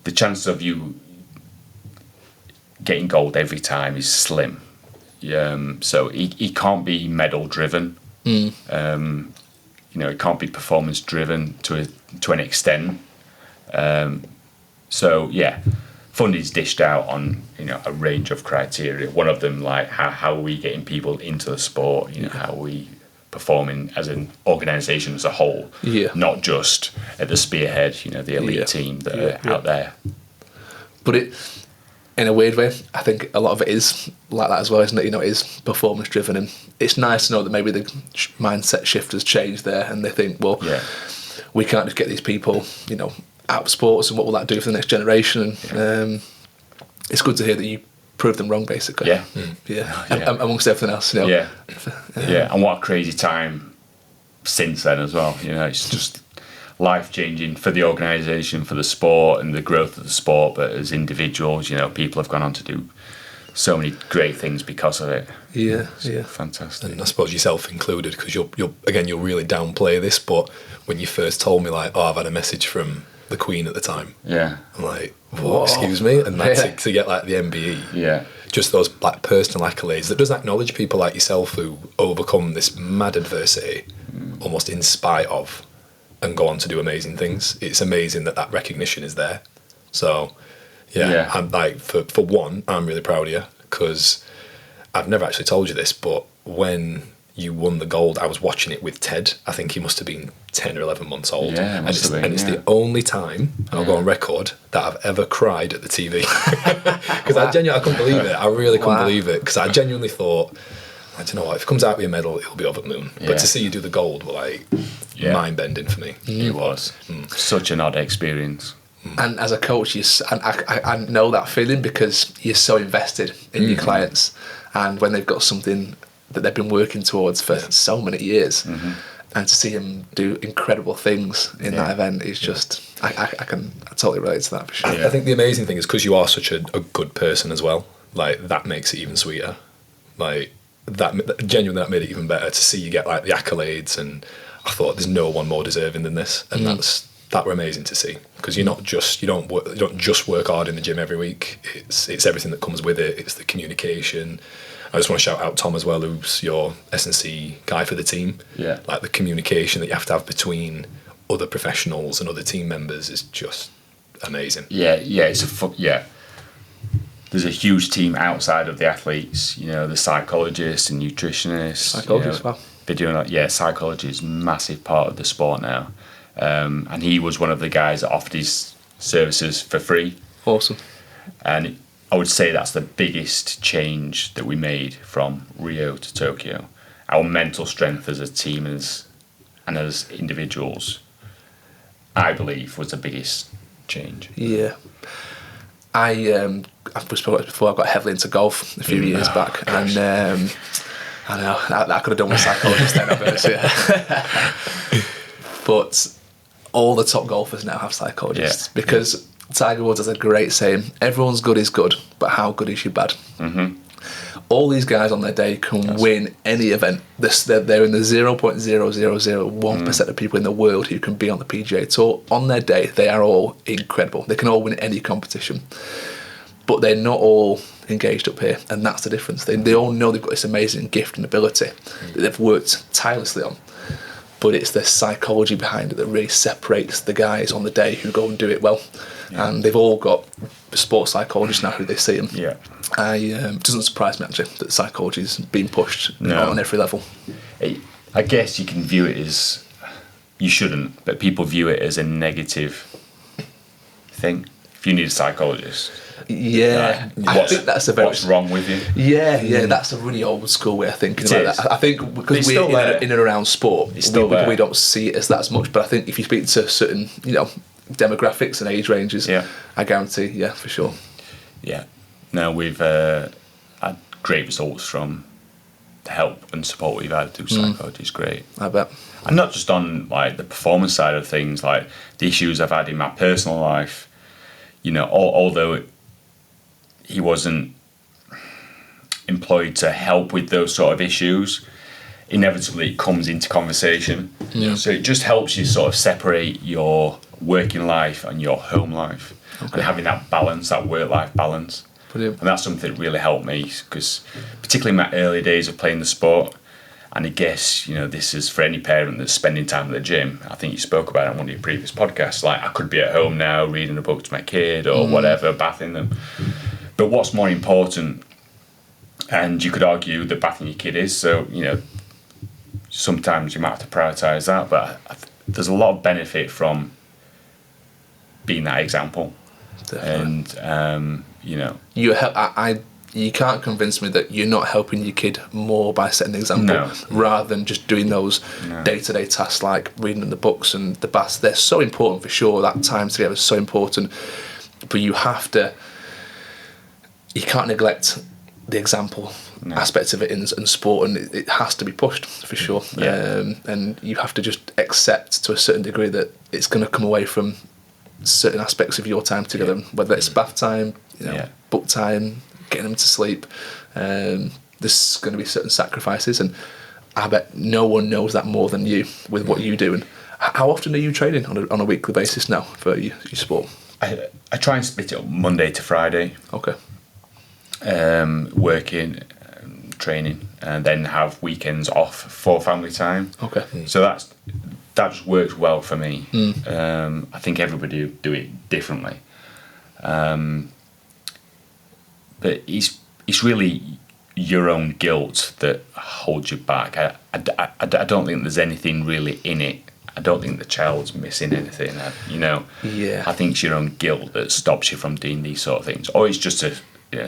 Speaker 3: the chances of you getting gold every time is slim. So it can't be medal driven. It can't be performance driven to an extent. Funding's dished out on a range of criteria. One of them, like how are we getting people into the sport? How are we performing as an organisation as a whole? Not just at the spearhead. The elite team that are out there.
Speaker 2: But in a weird way, I think a lot of it is like that as well, isn't it? It is performance driven, and it's nice to know that maybe the mindset shift has changed there, and they think, well, we can't just get these people, out of sports, and what will that do for the next generation? And it's good to hear that you proved them wrong, basically. Amongst everything else,
Speaker 3: and what a crazy time since then as well. It's just life-changing for the organisation, for the sport and the growth of the sport, but as individuals, people have gone on to do so many great things because of it. Fantastic.
Speaker 1: And I suppose yourself included, because you'll really downplay this, but when you first told me, like, I've had a message from the Queen at the time, I'm like, what, excuse me? And that's to get like the MBE, just those like personal accolades that does acknowledge people like yourself who overcome this mad adversity almost in spite of, and go on to do amazing things. It's amazing that recognition is there. So, I'm like, for one, I'm really proud of you, because I've never actually told you this, but when you won the gold, I was watching it with Ted. I think he must have been 10 or 11 months old.
Speaker 3: And it's
Speaker 1: the only time, and I'll go on record, that I've ever cried at the TV. Because I couldn't believe it. I really couldn't believe it, because I genuinely thought, I don't know what, if it comes out with a medal, it'll be over the moon. But to see you do the gold were like mind-bending for me.
Speaker 3: It was. Such an odd experience.
Speaker 2: And as a coach, I know that feeling, because you're so invested in your clients, and when they've got something that they've been working towards for so many years, and to see them do incredible things in that event is just, I totally relate to that for sure.
Speaker 1: I think the amazing thing is, because you are such a good person as well, like, that makes it even sweeter. Like, that genuinely, that made it even better to see you get like the accolades, and I thought there's no one more deserving than this, and that were amazing to see, because you don't just work hard in the gym every week. It's everything that comes with it. It's the communication. I just want to shout out Tom as well, who's your S&C guy for the team. Like the communication that you have to have between other professionals and other team members is just amazing.
Speaker 3: There's a huge team outside of the athletes, the psychologists and nutritionists.
Speaker 2: Psychologists, well.
Speaker 3: They're doing that. Psychology is a massive part of the sport now. And he was one of the guys that offered his services for free.
Speaker 2: Awesome.
Speaker 3: And I would say that's the biggest change that we made from Rio to Tokyo. Our mental strength as a team and as individuals, I believe, was the biggest change.
Speaker 2: I've spoken before, I got heavily into golf a few years back, gosh. And I know, I could have done with a psychologist then, but all the top golfers now have psychologists, because Tiger Woods has a great saying: "Everyone's good is good, but how good is your bad?" Mm-hmm. All these guys on their day can win any event. They're in the 0.0001% of people in the world who can be on the PGA Tour. On their day, they are all incredible. They can all win any competition. But they're not all engaged up here, and that's the difference. They all know they've got this amazing gift and ability that they've worked tirelessly on. But it's the psychology behind it that really separates the guys on the day who go and do it well. Yeah. And they've all got sports psychologists now who they see them. Yeah. It doesn't surprise me, actually, that psychology is being pushed on every level.
Speaker 3: I guess you can view it as, you shouldn't, but people view it as a negative thing. If you need a psychologist.
Speaker 2: Yeah, I think that's a very...
Speaker 3: What's wrong with you?
Speaker 2: Yeah, that's a really old school way of thinking about that. I think because we're in and around sport, we don't see it as that as much, but I think if you speak to certain, demographics and age ranges, I guarantee, for sure.
Speaker 3: Yeah. No, we've had great results from the help and support we've had through psychology. Is great.
Speaker 2: I bet.
Speaker 3: And not just on like the performance side of things, like the issues I've had in my personal life, although he wasn't employed to help with those sort of issues, inevitably it comes into conversation. Yeah. So it just helps you sort of separate your working life and your home life, and having that balance, that work-life balance. Brilliant. And that's something that really helped me, because particularly in my early days of playing the sport, and I guess, this is for any parent that's spending time at the gym. I think you spoke about it on one of your previous podcasts, like I could be at home now reading a book to my kid or whatever, bathing them. But what's more important, and you could argue that bathing your kid is, so, sometimes you might have to prioritise that, but there's a lot of benefit from being that example. Definitely. And,
Speaker 2: you can't convince me that you're not helping your kid more by setting the example, rather than just doing those day-to-day tasks like reading the books and the baths. They're so important for sure. That time together is so important, but you can't neglect the example aspect of it in sport, and it has to be pushed for sure. And you have to just accept to a certain degree that it's going to come away from certain aspects of your time together, whether it's bath time, book time, getting them to sleep. There's going to be certain sacrifices, and I bet no one knows that more than you with what you do. And how often are you training on a weekly basis now for your sport?
Speaker 3: I try and split it up Monday to Friday.
Speaker 2: Okay.
Speaker 3: Working, training, and then have weekends off for family time.
Speaker 2: Okay.
Speaker 3: So that just works well for me. I think everybody will do it differently. But it's really your own guilt that holds you back. I don't think there's anything really in it. I don't think the child's missing anything. I think it's your own guilt that stops you from doing these sort of things. Or it's just a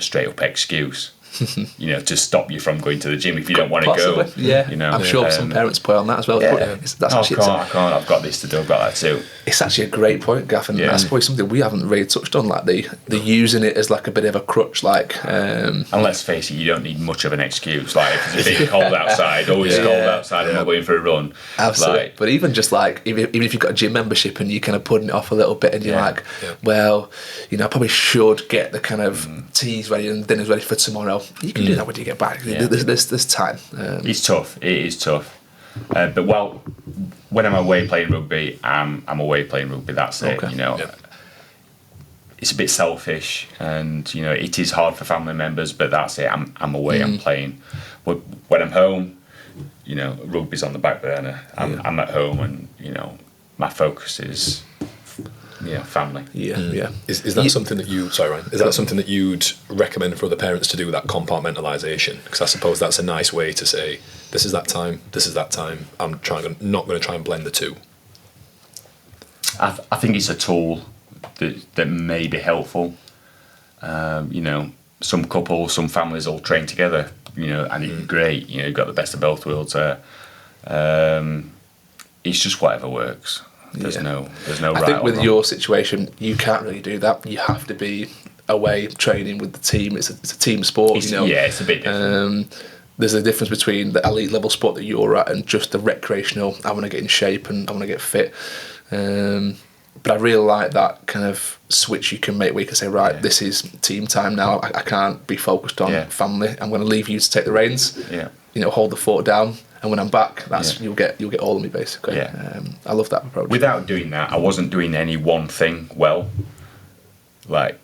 Speaker 3: straight up excuse. To stop you from going to the gym if you don't want to go.
Speaker 2: Yeah, I'm sure some parents play on that as well.
Speaker 3: I can't. I've got this to do. I've got that too.
Speaker 2: It's actually a great point, Gavin. That's probably something we haven't really touched on, like the using it as like a bit of a crutch. And
Speaker 3: let's face it, you don't need much of an excuse. Like if it's a bit cold outside, always cold outside, I'm not going for a run.
Speaker 2: Absolutely. But even just like even if you've got a gym membership and you're kind of putting it off a little bit, and you're like, well, I probably should get the kind of teas ready and dinners ready for tomorrow. You can do that when you get back. There's time.
Speaker 3: It's tough. It is tough. But when I'm away playing rugby, I'm away playing rugby. That's it. It's a bit selfish, and it is hard for family members. But that's it. I'm away. I'm playing. When I'm home, rugby's on the back burner. I'm at home, and my focus is. Family.
Speaker 2: Yeah.
Speaker 1: Is that something that you? Sorry, Ryan. Is that something that you'd recommend for other parents to do? That compartmentalisation, because I suppose that's a nice way to say, this is that time. This is that time. I'm not going to try and blend the two.
Speaker 3: I think it's a tool that may be helpful. Some couples, some families all train together. And it's great. You've got the best of both worlds there. It's just whatever works. There's no right.
Speaker 2: I think with your situation, you can't really do that. You have to be away training with the team. It's a team sport.
Speaker 3: It's a bit different.
Speaker 2: There's a difference between the elite level sport that you're at and just the recreational. I want to get in shape and I want to get fit. But I really like that kind of switch you can make where you can say, right, this is team time now. I can't be focused on family. I'm going to leave you to take the reins.
Speaker 3: Yeah.
Speaker 2: You know, hold the fort down. And when I'm back, you'll get all of me, basically.
Speaker 3: Yeah.
Speaker 2: I love that approach.
Speaker 3: Without doing that, I wasn't doing any one thing well. Like,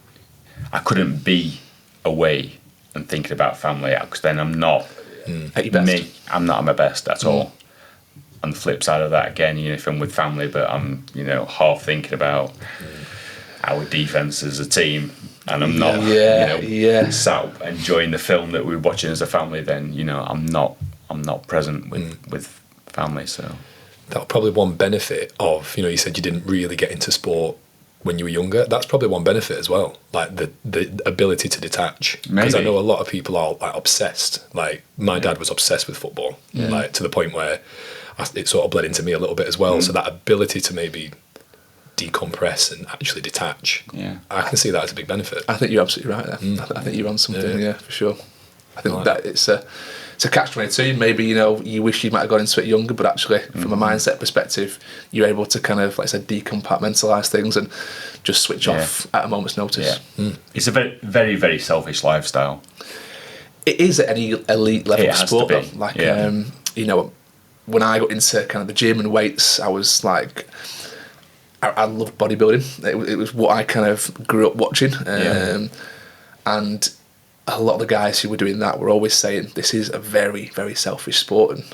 Speaker 3: I couldn't be away and thinking about family, because then I'm not
Speaker 2: at your best.
Speaker 3: me. I'm not at my best at all. On the flip side of that, again, you know, if I'm with family, but I'm, you know, half thinking about our defence as a team, and I'm not, sat enjoying the film that we're watching as a family, then, you know, I'm not present with family. So
Speaker 1: that was probably one benefit of, you know, you said you didn't really get into sport when you were younger. That's probably one benefit as well, like the ability to detach. Because I know a lot of people are like obsessed. Like my dad was obsessed with football, like to the point where it sort of bled into me a little bit as well. So that ability to maybe decompress and actually detach, I can see that as a big benefit.
Speaker 2: I think you're absolutely right there. I think you're on something, for sure. I think that it's a catch-22. Maybe, you know, you wish you might have gone into it younger, but actually, from a mindset perspective, you're able to kind of, like I said, decompartmentalise things and just switch off at a moment's notice.
Speaker 3: Yeah. It's a very, very, very selfish lifestyle.
Speaker 2: It is at any elite level of sport, though. Like, you know, when I got into kind of the gym and weights, I was like, I loved bodybuilding. It was what I kind of grew up watching. And a lot of the guys who were doing that were always saying, this is a very, very selfish sport. And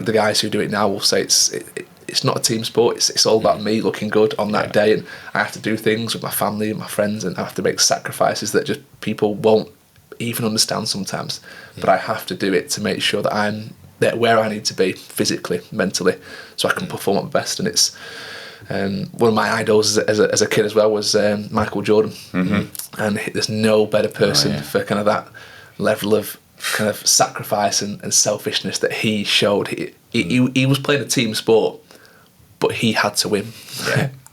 Speaker 2: the guys who do it now will say it's not a team sport. It's all about me looking good on that day. And I have to do things with my family and my friends, and I have to make sacrifices that just people won't even understand sometimes. But I have to do it to make sure that I'm there where I need to be physically, mentally, so I can perform at my best. And it's one of my idols as a kid as well was Michael Jordan, and there's no better person for kind of that level of kind of sacrifice and selfishness that he showed. He was playing a team sport, but he had to win.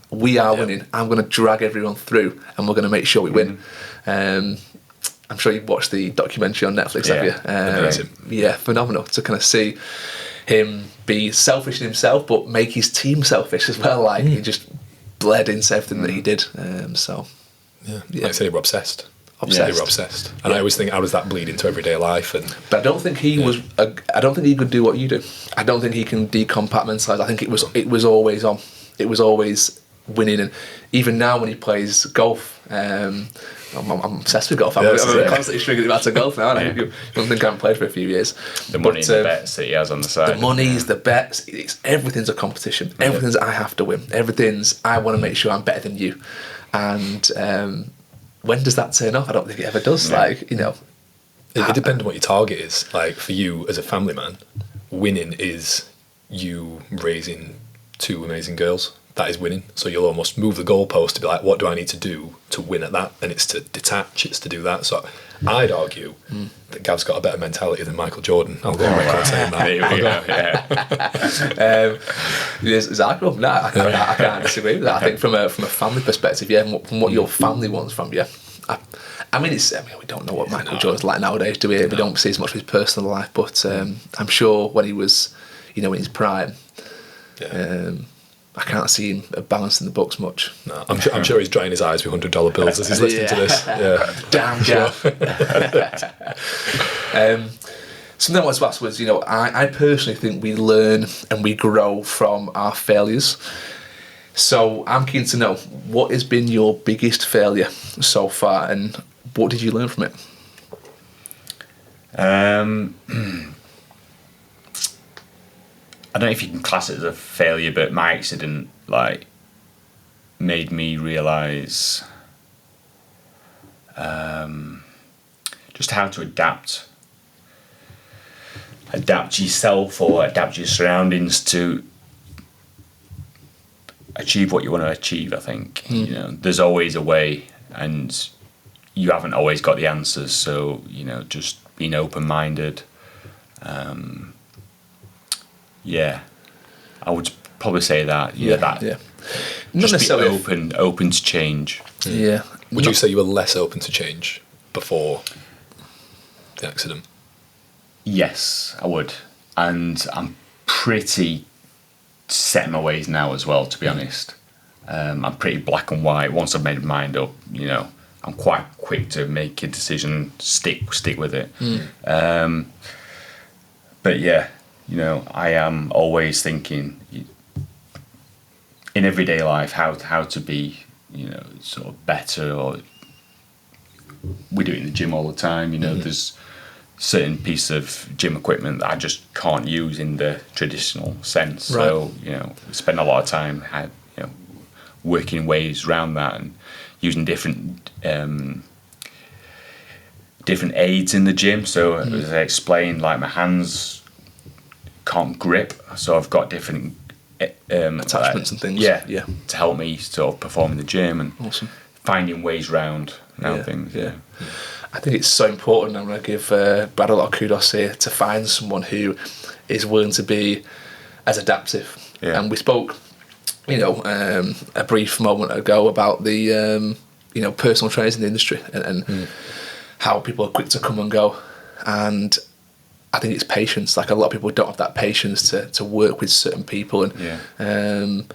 Speaker 2: We are winning. I'm going to drag everyone through, and we're going to make sure we win. I'm sure you've watched the documentary on Netflix, have you? Phenomenal to kind of see him be selfish in himself, but make his team selfish as well. Like he just bled into everything that he did.
Speaker 1: Like I said, they were obsessed. They were obsessed, and I always think how does that bleed into everyday life?
Speaker 2: But I don't think he was. I don't think he could do what you do. I don't think he can decompartmentalise. I think it was always on. It was always winning, and even now when he plays golf. I'm obsessed with golf. I'm constantly stringing him out to golf now. I don't think I haven't played for a few years.
Speaker 3: The money and the bets that he has on the side.
Speaker 2: The monies, the bets, everything's a competition. Everything's I have to win. Everything's I want to make sure I'm better than you. And when does that turn off? I don't think it ever does. Like, you know.
Speaker 1: It depends on what your target is. Like for you as a family man, winning is you raising two amazing girls. That is winning. So you'll almost move the goalpost to be like, what do I need to do to win at that? And it's to detach, it's to do that. So I'd argue that Gav's got a better mentality than Michael Jordan. I'll go on record saying that.
Speaker 2: It's arguable. No, I can't disagree with that. I think from a family perspective, from what your family wants from you. I mean, we don't know what Michael Jordan's like nowadays, do we? We don't see as much of his personal life, but I'm sure when he was, you know, in his prime, I can't see him balancing the books much.
Speaker 1: No, I'm sure he's drying his eyes with $100 bills as he's listening to this.
Speaker 2: Damn, something I wanted to ask was, you know, I personally think we learn and we grow from our failures. So I'm keen to know, what has been your biggest failure so far, and what did you learn from it?
Speaker 3: I don't know if you can class it as a failure, but my accident made me realise just how to adapt yourself or adapt your surroundings to achieve what you want to achieve. I think you know there's always a way, and you haven't always got the answers. So you know, just being open-minded. I would probably say that. Not
Speaker 2: just necessarily
Speaker 3: be open to change.
Speaker 1: Would you say you were less open to change before the accident?
Speaker 3: Yes, I would, and I'm pretty set in my ways now as well. To be honest, I'm pretty black and white. Once I've made my mind up, I'm quite quick to make a decision, stick with it. But yeah, I am always thinking in everyday life how to be, sort of better. Or we do it in the gym all the time. There's certain piece of gym equipment that I just can't use in the traditional sense. Right. So we spend a lot of time working ways around that and using different aids in the gym. So as I explained, like my hands can't grip, so I've got different
Speaker 2: attachments and things.
Speaker 3: Yeah, to help me sort of perform in the gym and
Speaker 2: awesome.
Speaker 3: Finding ways around things.
Speaker 2: Yeah. I think it's so important. I'm going to give Brad a lot of kudos here to find someone who is willing to be as adaptive. Yeah. And we spoke, a brief moment ago about the, personal trainers in the industry and how people are quick to come and go. And I think it's patience. Like a lot of people don't have that patience to work with certain people and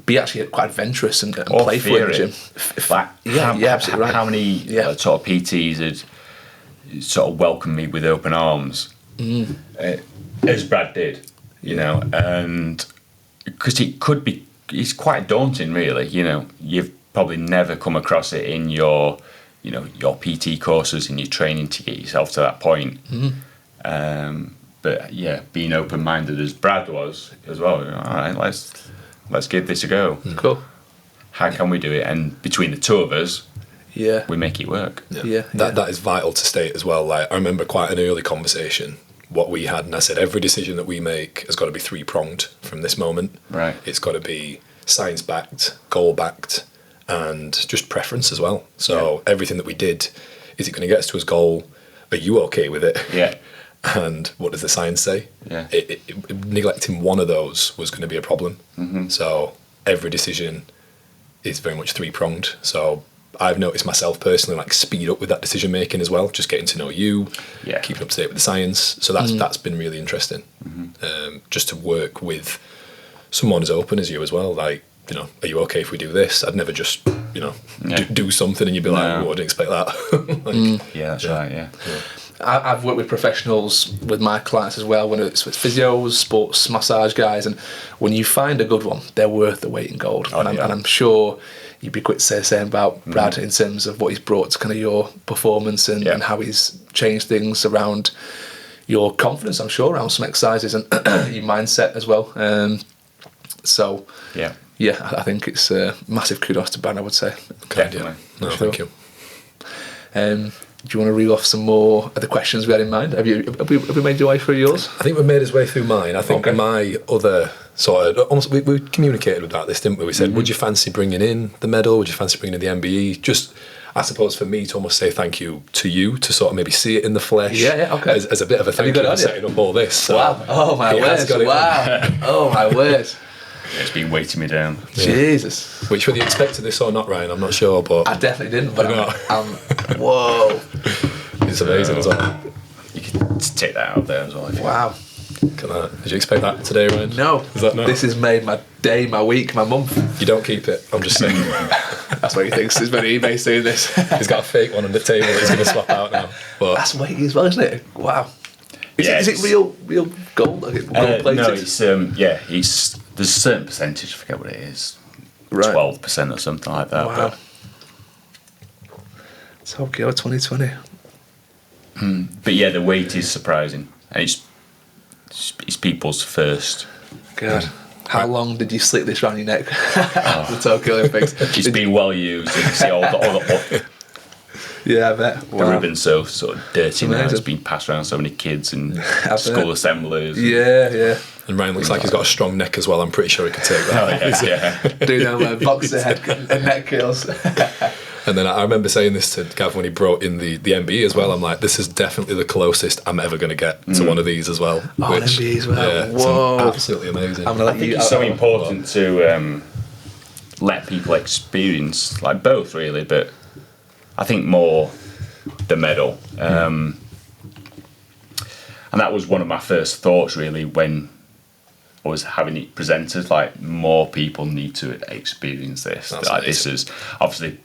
Speaker 2: be actually quite adventurous and playful in the gym.
Speaker 3: Absolutely right. How many sort of PTs had sort of welcomed me with open arms, as Brad did, and because it's quite daunting, really. You've probably never come across it in your PT courses and your training to get yourself to that point. But yeah, being open-minded as Brad was as well. All right, let's give this a go.
Speaker 2: Cool.
Speaker 3: How can we do it? And between the two of us, we make it work.
Speaker 1: That is vital to state as well. Like I remember quite an early conversation what we had, and I said every decision that we make has got to be three-pronged from this moment.
Speaker 3: Right.
Speaker 1: It's got to be science-backed, goal-backed, and just preference as well. So everything that we did, is it going to get us to his goal? Are you okay with it?
Speaker 3: Yeah.
Speaker 1: And what does the science say?
Speaker 3: Yeah.
Speaker 1: Neglecting one of those was going to be a problem. So every decision is very much three-pronged. So I've noticed myself personally like speed up with that decision making as well, just getting to know you, keeping up to date with the science. So that's been really interesting. Just to work with someone as open as you as well. Like, are you okay if we do this? I'd never just, do something and you'd be like, oh, I didn't expect that.
Speaker 3: That's right, yeah.
Speaker 2: I've worked with professionals with my clients as well, when it's with physios, sports massage guys, and when you find a good one, they're worth the weight in gold. And I'm sure you'd be quick to say the same about Brad in terms of what he's brought to kind of your performance and how he's changed things around your confidence, I'm sure, around some exercises and your mindset as well. I think it's massive kudos to Brad, I would say.
Speaker 3: Definitely.
Speaker 1: No, thank you.
Speaker 2: Do you want to reel off some more of the questions we had in mind? Have we made your way through yours?
Speaker 1: I think we've made his way through mine. I think my other sort of, almost, we communicated about this, didn't we? We said, would you fancy bringing in the medal? Would you fancy bringing in the MBE? Just, I suppose, for me to almost say thank you to you, to sort of maybe see it in the flesh. As a bit of a thank you for setting up all this. So
Speaker 2: wow. Oh my word. Wow. Oh my word.
Speaker 3: It's been weighting me down.
Speaker 2: Jesus.
Speaker 1: Which, whether you expected this or not, Ryan, I'm not sure, but
Speaker 2: I definitely didn't. But I'm whoa.
Speaker 1: It's amazing as well.
Speaker 3: You can take that out there as well.
Speaker 2: Wow.
Speaker 1: Look at that. Did you expect that today, Ryan?
Speaker 2: No. This has made my day, my week, my month.
Speaker 1: You don't keep it. I'm just saying.
Speaker 2: That's what he thinks. There's many eBay doing this.
Speaker 1: He's got a fake one on the table that he's going to swap out now. But
Speaker 2: that's weighty as well, isn't it? Wow. Is it real gold? Like gold plated?
Speaker 3: No, it's there's a certain percentage, I forget what it is, 12% or something like that.
Speaker 2: Wow. Tokyo 2020.
Speaker 3: But yeah, the weight is surprising, and it's people's first.
Speaker 2: God, how long did you slip this around your neck? The Tokyo Olympics.
Speaker 3: It's been well used. You can see all the
Speaker 2: yeah, I bet.
Speaker 3: The ribbon's so sort of dirty now. It's been passed around so many kids and school assemblies.
Speaker 2: Yeah.
Speaker 1: And Ryan looks like he's got a strong neck as well. I'm pretty sure he could take that.
Speaker 2: Do them boxer head and neck kills.
Speaker 1: And then I remember saying this to Gav when he brought in the MBE as well. I'm like, this is definitely the closest I'm ever going to get to one of these as well.
Speaker 2: Oh, an MBE as well.
Speaker 1: Yeah,
Speaker 2: whoa.
Speaker 1: Absolutely amazing.
Speaker 3: I think it's so important to let people experience, like both really, but I think more the medal. And that was one of my first thoughts really when was having it presented like more people need to experience this.
Speaker 1: That's
Speaker 3: like this is obviously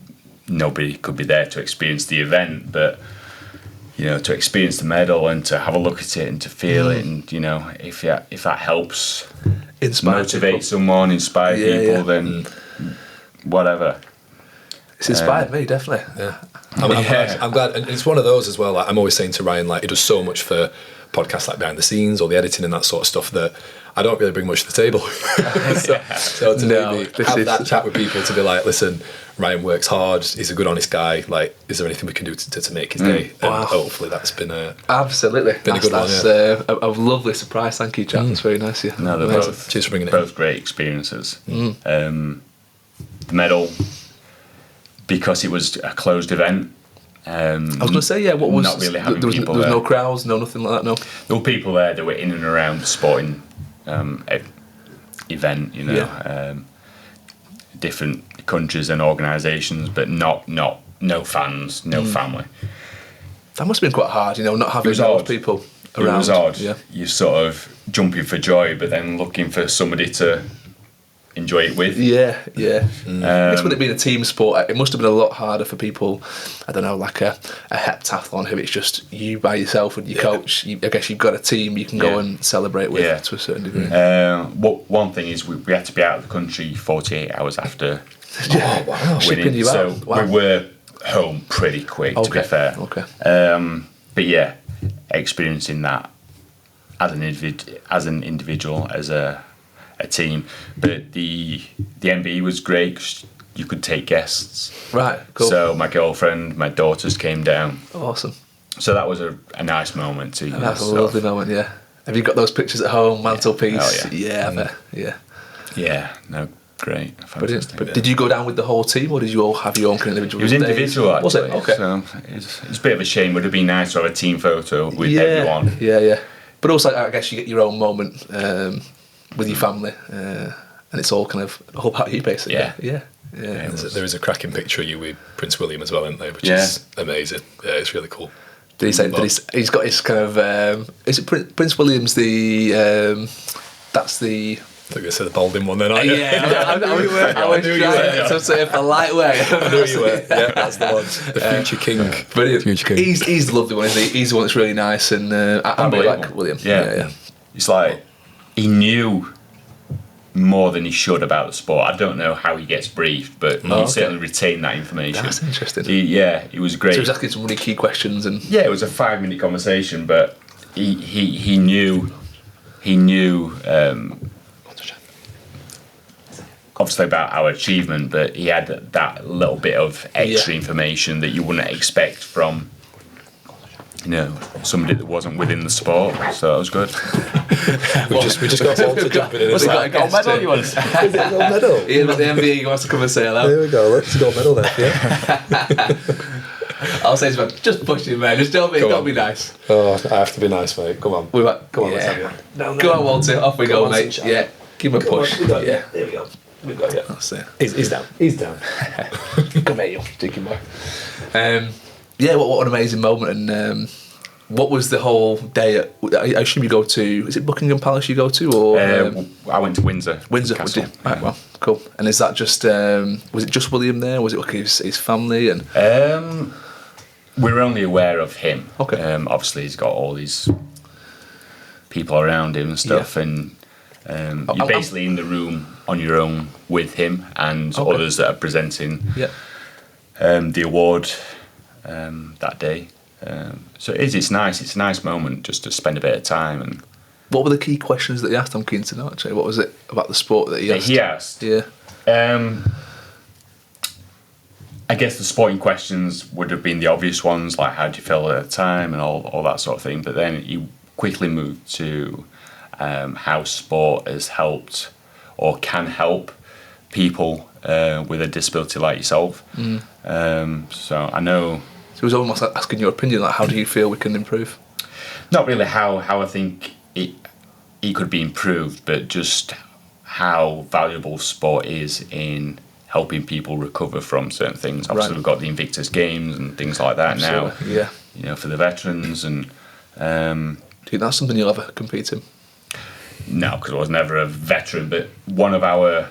Speaker 3: nobody could be there to experience the event, but you know, to experience the medal and to have a look at it and to feel it, and you know, if that helps motivate someone, inspire people, then whatever.
Speaker 2: It's inspired me, definitely.
Speaker 1: Yeah. I'm glad, and it's one of those as well. Like, I'm always saying to Ryan, like, he does so much for podcasts like behind the scenes or the editing and that sort of stuff that I don't really bring much to the table. so to have that chat with people, to be like, listen, Ryan works hard, he's a good, honest guy. Like, is there anything we can do to make his day? And hopefully that's been a
Speaker 2: absolutely
Speaker 1: been a good one.
Speaker 2: A lovely surprise. Thank you, Jack. It's very nice. Yeah.
Speaker 3: No, they're both.
Speaker 1: Cheers for bringing it.
Speaker 3: Both great experiences. The medal, because it was a closed event. I was
Speaker 2: going to say, yeah. What was
Speaker 3: not really having
Speaker 2: there was,
Speaker 3: people
Speaker 2: there was
Speaker 3: there.
Speaker 2: no crowds, no nothing like that. No.
Speaker 3: There were people there that were in and around the sporting event. You know, different countries and organisations, but no fans, no family.
Speaker 2: That must have been quite hard, you know, not having those people around.
Speaker 3: It was odd.
Speaker 2: Yeah.
Speaker 3: You're sort of jumping for joy, but then looking for somebody to enjoy it with.
Speaker 2: Yeah. I guess with it being a team sport, it must have been a lot harder for people, I don't know, like a heptathlon, who it's just you by yourself and your coach. I guess you've got a team you can go and celebrate with to a certain degree.
Speaker 3: One thing is we had to be out of the country 48 hours after winning.
Speaker 2: Shipping you
Speaker 3: so
Speaker 2: out. Wow.
Speaker 3: we were home pretty quick, to be fair.
Speaker 2: Okay.
Speaker 3: But yeah, experiencing that as an individual, as a team. But the MBE was great 'cause you could take guests.
Speaker 2: Right, cool.
Speaker 3: So my girlfriend, my daughters came down.
Speaker 2: Awesome.
Speaker 3: So that was a nice moment too.
Speaker 2: That's a lovely moment, yeah. Have you got those pictures at home, mantelpiece?
Speaker 3: Oh,
Speaker 2: yeah. I bet. Yeah.
Speaker 3: Yeah, no, great.
Speaker 2: Brilliant. But did you go down with the whole team, or did you all have your own kind of individual
Speaker 3: It was individual, actually.
Speaker 2: Was it? Okay.
Speaker 3: So it's a bit of a shame. It would have been nice to have a team photo with everyone.
Speaker 2: Yeah. But also, I guess you get your own moment with your family, and it's all kind of all about you, basically.
Speaker 3: Yeah.
Speaker 1: There is a cracking picture of you with Prince William as well, isn't there? Which is amazing. Yeah, it's really cool.
Speaker 2: Did he say he's got his kind of? Is it Prince William's the? That's the.
Speaker 1: I think I said the Baldwin one then, aren't you?
Speaker 2: Yeah, I knew you were. I was trying to say it a light way.
Speaker 1: I knew you were. Yeah, that's the one. The future king.
Speaker 2: Brilliant.
Speaker 1: Future king.
Speaker 2: He's the lovely one, isn't he? He's the one that's really nice, and I really like William.
Speaker 3: Yeah. It's like he knew more than he should about the sport. I don't know how he gets briefed, but he certainly retained that information.
Speaker 2: That's interesting.
Speaker 3: He was great.
Speaker 2: So he was asking some really key questions, and
Speaker 3: it was a 5-minute conversation, but he knew obviously about our achievement, but he had that little bit of extra information that you wouldn't expect from somebody that wasn't within the sport. So that was good.
Speaker 1: we just got Walter jumping in.
Speaker 2: What's he got? A gold medal? You want?
Speaker 1: Is it a gold medal?
Speaker 2: Ian at the MBE, he wants to come and say hello.
Speaker 1: There we go. Let's gold medal there. Yeah.
Speaker 2: I'll say to him, just push him, man. Just don't be nice.
Speaker 1: Oh, I have to be nice, mate. Come on.
Speaker 2: Come on, let's have you. Go on, Walter. Off we go, mate. Yeah. Give him a push.
Speaker 1: There we go. We've got it.
Speaker 2: That's it.
Speaker 1: He's down. He's down.
Speaker 2: Come here, you cheeky boy. What an amazing moment. And what was the whole day at? I assume you go to. Is it Buckingham Palace you go to, or?
Speaker 3: I went to Windsor.
Speaker 2: Windsor, would you? Right, well, cool. And is that just? Was it just William there? Was it like his family and?
Speaker 3: We were only aware of him.
Speaker 2: Okay.
Speaker 3: Obviously, he's got all these people around him and stuff, and you're basically in the room on your own with him and others that are presenting the award that day. So it's nice. It's a nice moment just to spend a bit of time. And
Speaker 2: what were the key questions that he asked? I'm keen to know, actually. What was it about the sport that he asked?
Speaker 3: He asked?
Speaker 2: Yeah.
Speaker 3: I guess the sporting questions would have been the obvious ones, like how do you feel at the time and all that sort of thing. But then he quickly moved to how sport has helped or can help people with a disability like yourself. So I know.
Speaker 2: So he was almost like asking your opinion, like how do you feel we can improve?
Speaker 3: Not really how I think it could be improved, but just how valuable sport is in helping people recover from certain things. Obviously, we've got the Invictus Games and things like that now.
Speaker 2: Yeah.
Speaker 3: For the veterans and.
Speaker 2: Do you think that's something you'll ever compete in?
Speaker 3: No, because I was never a veteran, but one of our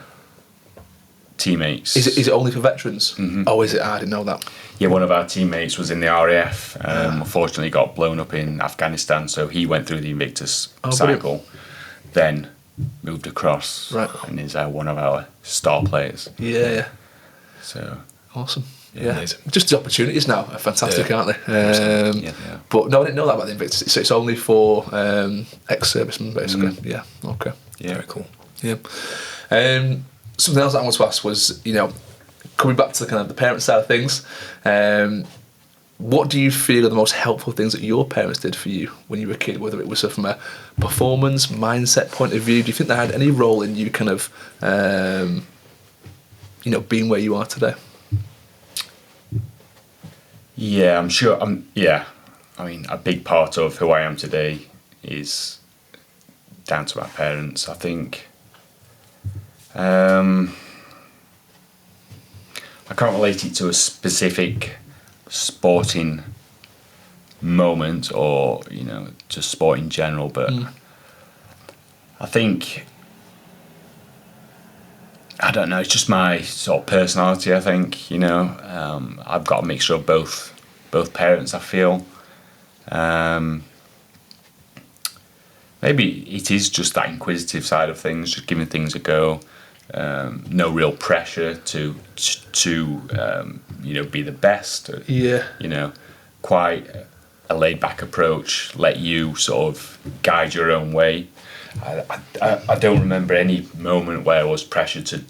Speaker 3: teammates...
Speaker 2: Is it only for veterans? Mm-hmm. Oh, is it? I didn't know that.
Speaker 3: Yeah, one of our teammates was in the RAF. Unfortunately got blown up in Afghanistan, so he went through the Invictus cycle, then moved across, and is one of our star players.
Speaker 2: Yeah.
Speaker 3: So
Speaker 2: awesome. Yeah, just the opportunities now are fantastic, aren't they? But no, I didn't know that about the Invictus. So it's only for ex-servicemen, basically. Mm. Yeah. Okay.
Speaker 3: Yeah.
Speaker 1: Very cool.
Speaker 2: Yeah. Something else that I wanted to ask was, coming back to the kind of the parent side of things, what do you feel are the most helpful things that your parents did for you when you were a kid, whether it was from a performance, mindset point of view? Do you think they had any role in you kind of, being where you are today?
Speaker 3: Yeah, I'm sure. I mean, a big part of who I am today is down to my parents. I think I can't relate it to a specific sporting moment or just sport in general, but I think, I don't know, it's just my sort of personality. I think I've got a mixture of both parents, I feel. Maybe it is just that inquisitive side of things, just giving things a go. No real pressure to be the best. Quite a laid back approach. Let you sort of guide your own way. I don't remember any moment where I was pressured to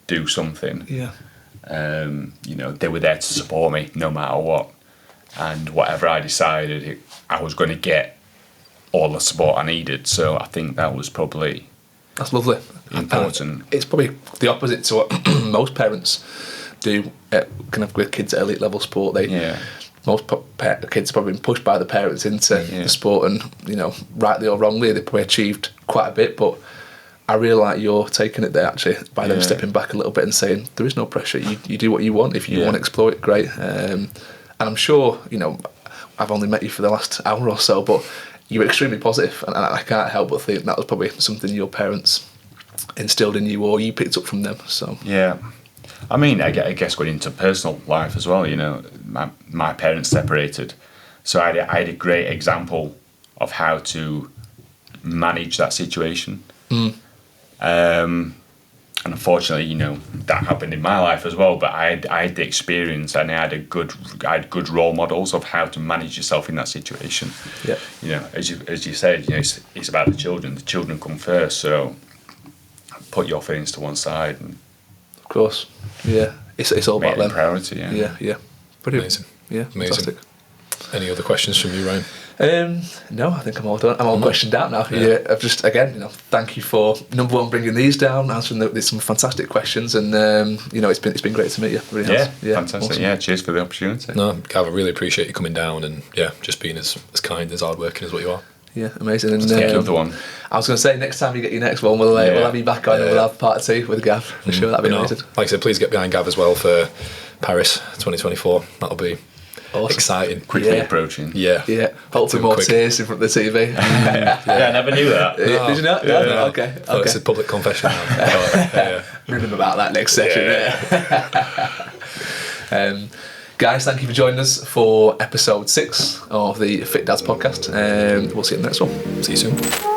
Speaker 3: do something.
Speaker 2: Yeah.
Speaker 3: They were there to support me no matter what, and whatever I decided, I was going to get all the support I needed. So I think that was probably...
Speaker 2: That's lovely.
Speaker 3: Important.
Speaker 2: It's probably the opposite to what most parents do kind of with kids at elite level sport. Most kids have probably been pushed by the parents into the sport, and rightly or wrongly, they probably achieved quite a bit. But I really like you're taking it there actually by them stepping back a little bit and saying there is no pressure. You do what you want. If you want to explore it, great. And I'm sure I've only met you for the last hour or so, but you're extremely positive, and I can't help but think that was probably something your parents instilled in you or you picked up from them. So
Speaker 3: yeah, I mean, I guess going into personal life as well, my parents separated, so I had a great example of how to manage that situation. And unfortunately, that happened in my life as well. But I had the experience, and I had good role models of how to manage yourself in that situation.
Speaker 2: Yeah.
Speaker 3: As you said, it's about the children. The children come first, so put your feelings to one side. And
Speaker 2: of course, yeah. It's all about them.
Speaker 3: Priority.
Speaker 2: Yeah. Brilliant.
Speaker 1: Amazing.
Speaker 2: Yeah.
Speaker 1: Amazing.
Speaker 2: Fantastic.
Speaker 1: Any other questions from you, Ryan?
Speaker 2: No, I think I'm all done. I'm all questioned out now. I've just thank you for number one bringing these down, answering some fantastic questions, and it's been great to meet you. Really has.
Speaker 3: Fantastic. Awesome. Yeah, cheers for the opportunity.
Speaker 1: No, Gav, I really appreciate you coming down and just being as kind, as hardworking as what you are.
Speaker 2: Yeah, amazing. And
Speaker 3: take another one.
Speaker 2: I was going to say, next time you get your next one, we'll have you back on and we'll have part 2 with Gav. For sure, that'd be amazing.
Speaker 1: Like I said, please get behind Gav as well for Paris 2024. That'll be awesome. Exciting.
Speaker 3: Quickly approaching.
Speaker 2: Yeah. Hopefully more tears in front of the TV.
Speaker 3: I never knew that.
Speaker 2: Did you not? No. Okay.
Speaker 1: It's a public confession now.
Speaker 2: Read him about that next session. Guys, thank you for joining us for episode 6 of the Fit Dads podcast. We'll see you in the next one.
Speaker 1: See you soon.